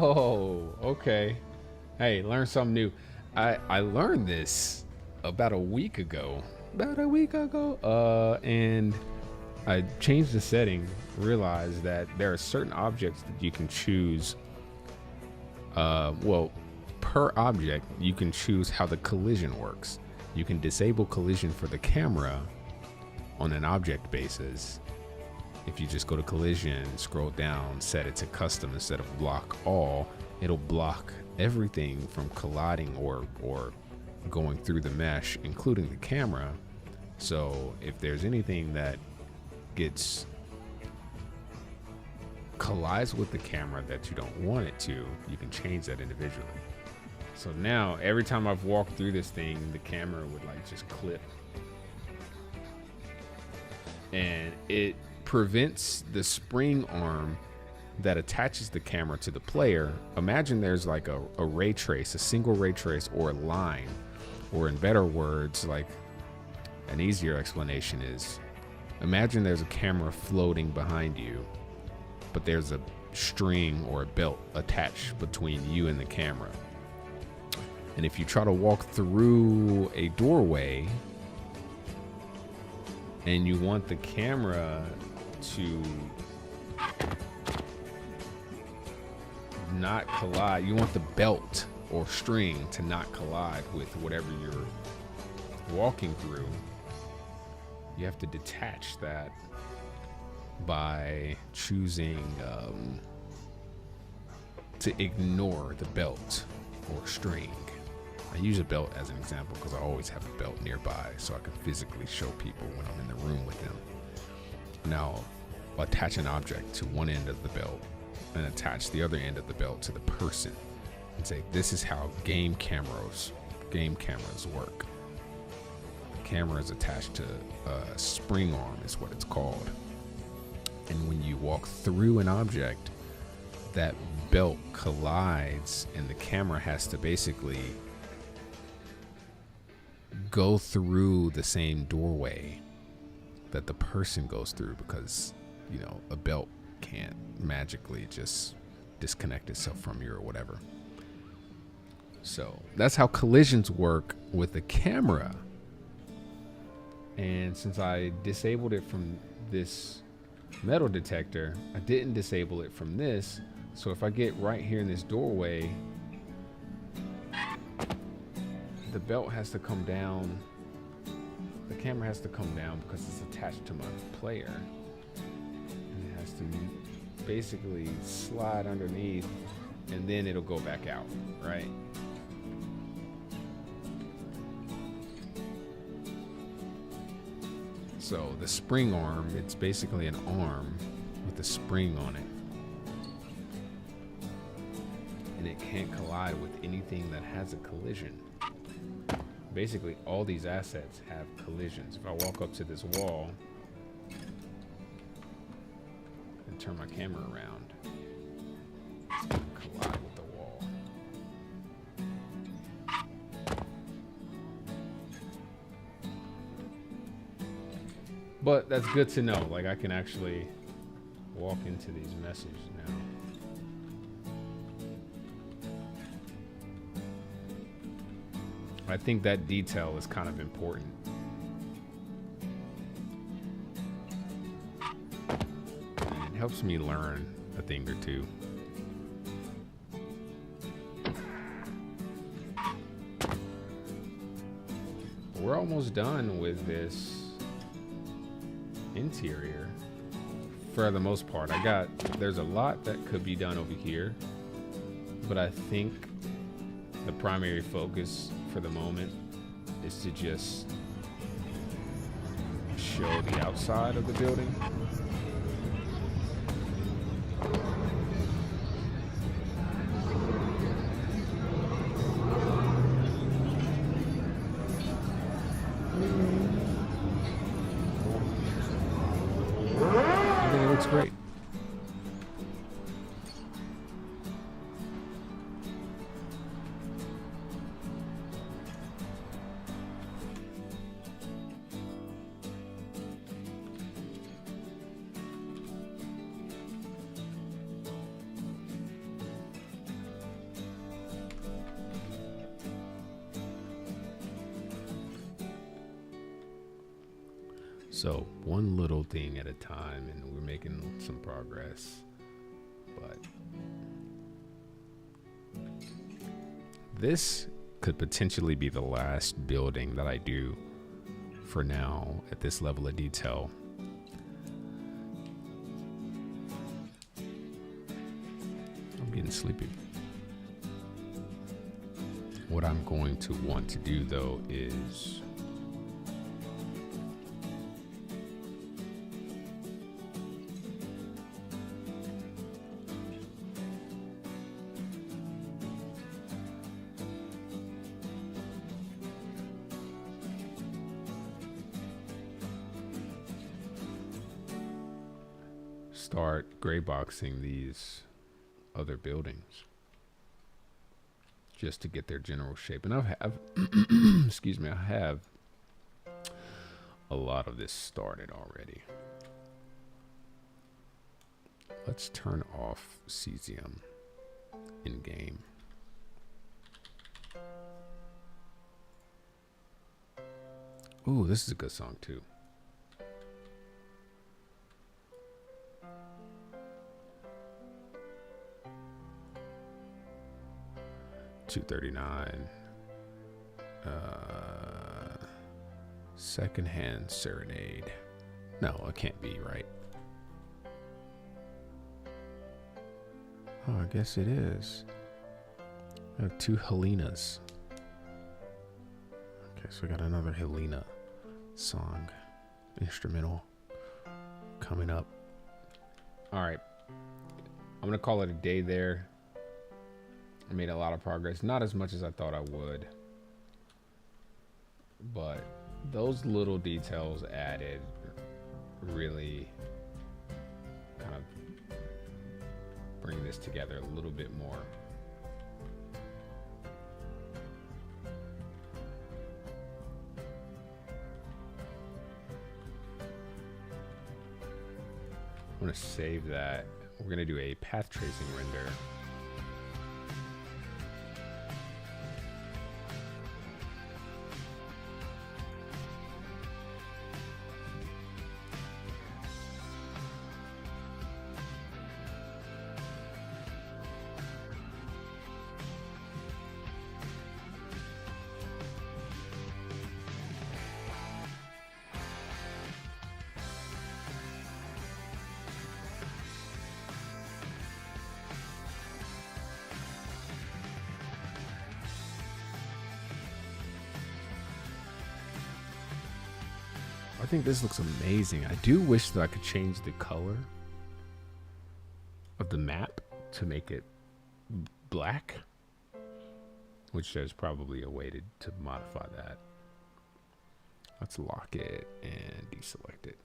Oh, okay. Hey, learn something new. I learned this about a week ago. And I changed the setting, realized that there are certain objects that you can choose. Well, per object, you can choose how the collision works. You can disable collision for the camera on an object basis. If you just go to collision, scroll down, set it to custom instead of block all, it'll block everything from colliding or going through the mesh, including the camera. So if there's anything that collides with the camera that you don't want it to, you can change that individually. So now every time I've walked through this thing, the camera would like just clip, and it prevents the spring arm that attaches the camera to the player. Imagine there's like a ray trace, a single ray trace, or a line, or in better words, like an easier explanation is, imagine there's a camera floating behind you, but there's a string or a belt attached between you and the camera. And if you try to walk through a doorway and you want the camera to not collide, you want the belt or string to not collide with whatever you're walking through, you have to detach that by choosing to ignore the belt or string. I use a belt as an example because I always have a belt nearby so I can physically show people when I'm in the room with them. Now, attach an object to one end of the belt and attach the other end of the belt to the person and say, this is how game cameras work. The camera is attached to a spring arm is what it's called. And when you walk through an object, that belt collides and the camera has to basically go through the same doorway that the person goes through, because, you know, a belt can't magically just disconnect itself from you or whatever. So that's how collisions work with the camera. And since I disabled it from this metal detector, I didn't disable it from this. So if I get right here in this doorway, the belt has to come down. The camera has to come down because it's attached to my player. And it has to basically slide underneath, and then it'll go back out, right? So the spring arm, it's basically an arm with a spring on it. And it can't collide with anything that has a collision. Basically, all these assets have collisions. If I walk up to this wall and turn my camera around, it's going to collide with the wall. But that's good to know. Like, I can actually walk into these messages now. I think that detail is kind of important. It helps me learn a thing or two. We're almost done with this interior for the most part. There's a lot that could be done over here, but I think the primary focus for the moment is to just show the outside of the building. I think it looks great. So one little thing at a time, and we're making some progress. But this could potentially be the last building that I do for now at this level of detail. I'm getting sleepy. What I'm going to want to do though is start gray boxing these other buildings just to get their general shape. And I have, excuse me, I have a lot of this started already. Let's turn off cesium in game. Ooh, this is a good song too. $2.39. Secondhand Serenade. No, it can't be right. Oh, I guess it is. I have two Helenas. Okay, so we got another Helena song, instrumental, coming up. All right, I'm gonna call it a day there. I made a lot of progress, not as much as I thought I would, but those little details added really kind of bring this together a little bit more. I'm going to save that. We're going to do a path tracing render. I think this looks amazing. I do wish that I could change the color of the map to make it black, which there's probably a way to modify that. Let's lock it and deselect it.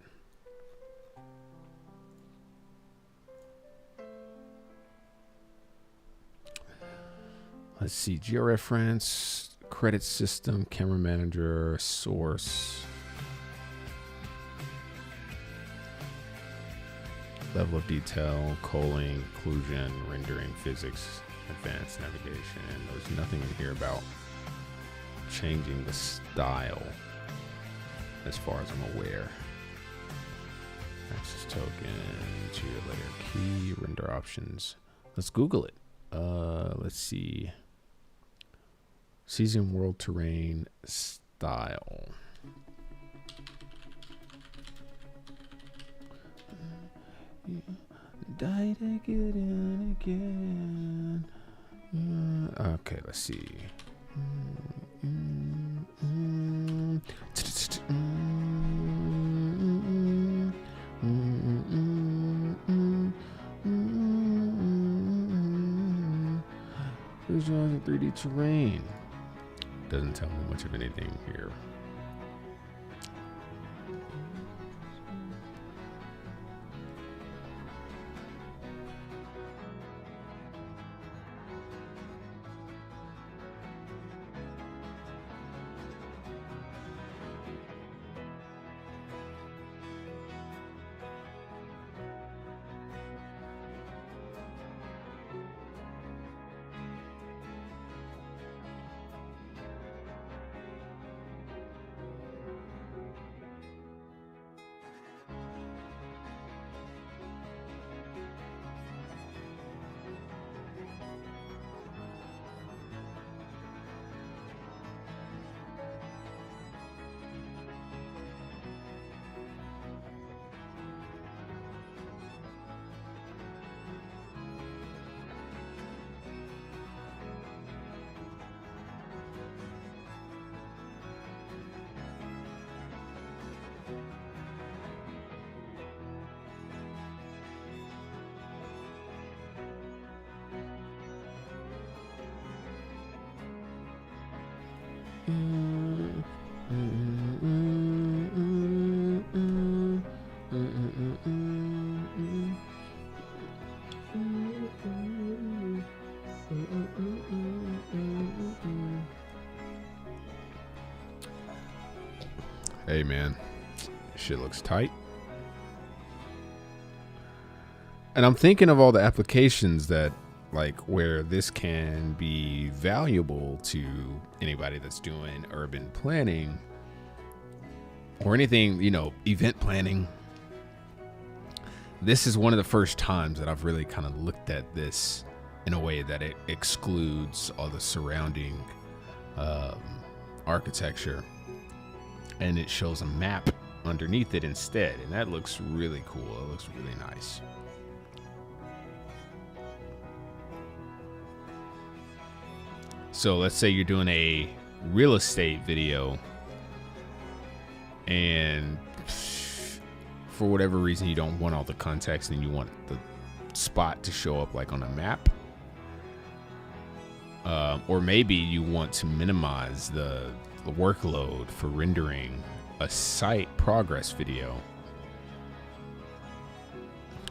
Let's see, georeference, credit system, camera manager, source. Level of detail, culling, occlusion, rendering, physics, advanced navigation. There's nothing in here about changing the style as far as I'm aware. Access token, interior layer key, render options. Let's Google it. Let's see. Season world terrain style. Died again and again. Okay, let's see. Visualize 3D terrain. Doesn't tell me much of anything here. Hey man, shit looks tight. And I'm thinking of all the applications that, like, where this can be valuable to anybody that's doing urban planning or anything, you know, event planning. This is one of the first times that I've really kind of looked at this in a way that it excludes all the surrounding architecture, and it shows a map underneath it instead, and that looks really cool. It looks really nice. So let's say you're doing a real estate video, and for whatever reason you don't want all the context and you want the spot to show up like on a map, or maybe you want to minimize the workload for rendering a site progress video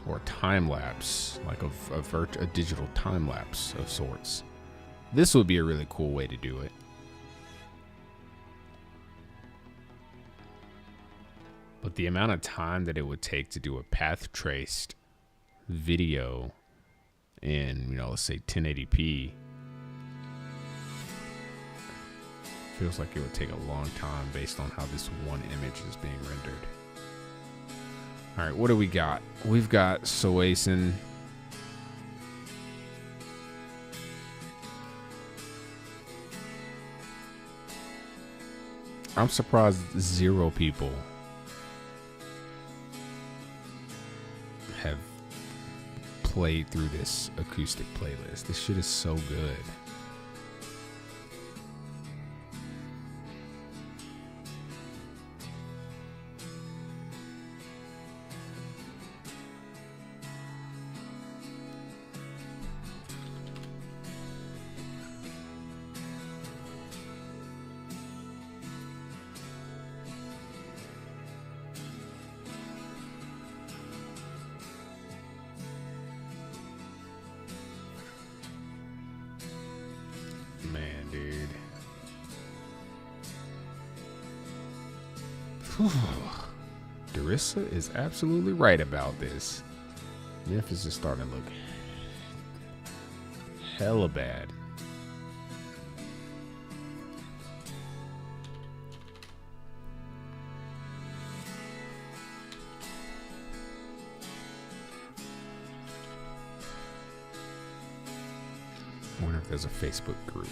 or time lapse, like a digital time lapse of sorts. This would be a really cool way to do it. But the amount of time that it would take to do a path traced video in, you know, let's say 1080p, feels like it would take a long time based on how this one image is being rendered. All right, what do we got? We've got Soasen. I'm surprised 0 people have played through this acoustic playlist. This shit is so good. Man, dude. Darissa is absolutely right about this. Memphis is starting to look hella bad. I wonder if there's a Facebook group.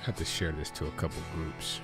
have to share this to a couple groups.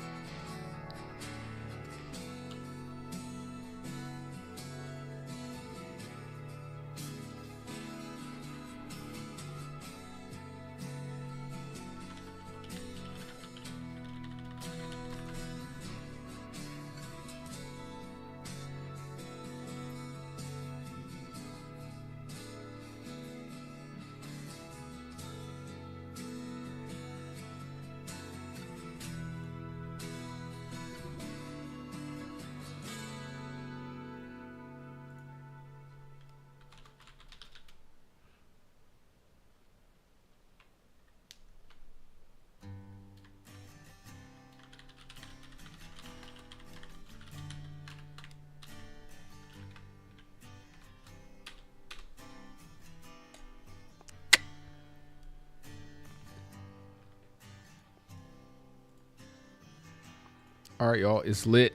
All right, y'all, it's lit.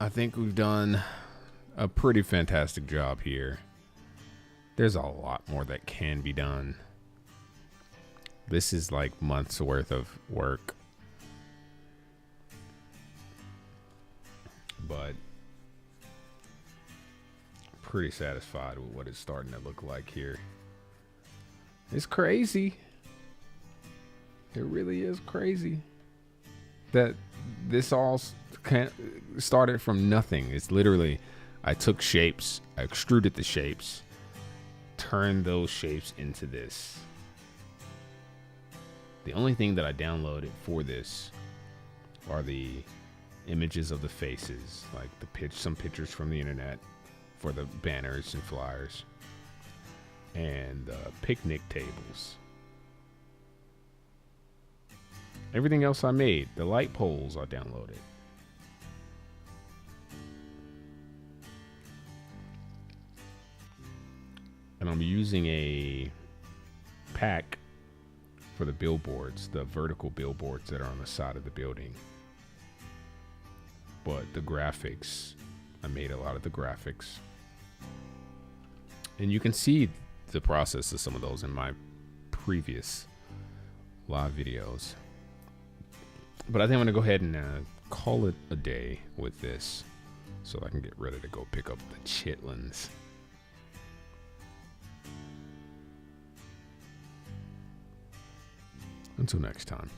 I think we've done a pretty fantastic job here. There's a lot more that can be done. This is like months worth of work. But pretty satisfied with what it's starting to look like here. It's crazy. It really is crazy that this all started from nothing. It's literally, I took shapes, I extruded the shapes, turned those shapes into this. The only thing that I downloaded for this are the images of the faces, like some pictures from the internet for the banners and flyers, and picnic tables. Everything else I made, the light poles I downloaded. And I'm using a pack for the billboards, the vertical billboards that are on the side of the building. But the graphics, I made a lot of the graphics. And you can see the process of some of those in my previous live videos. But I think I'm going to go ahead and call it a day with this so I can get ready to go pick up the chitlins. Until next time.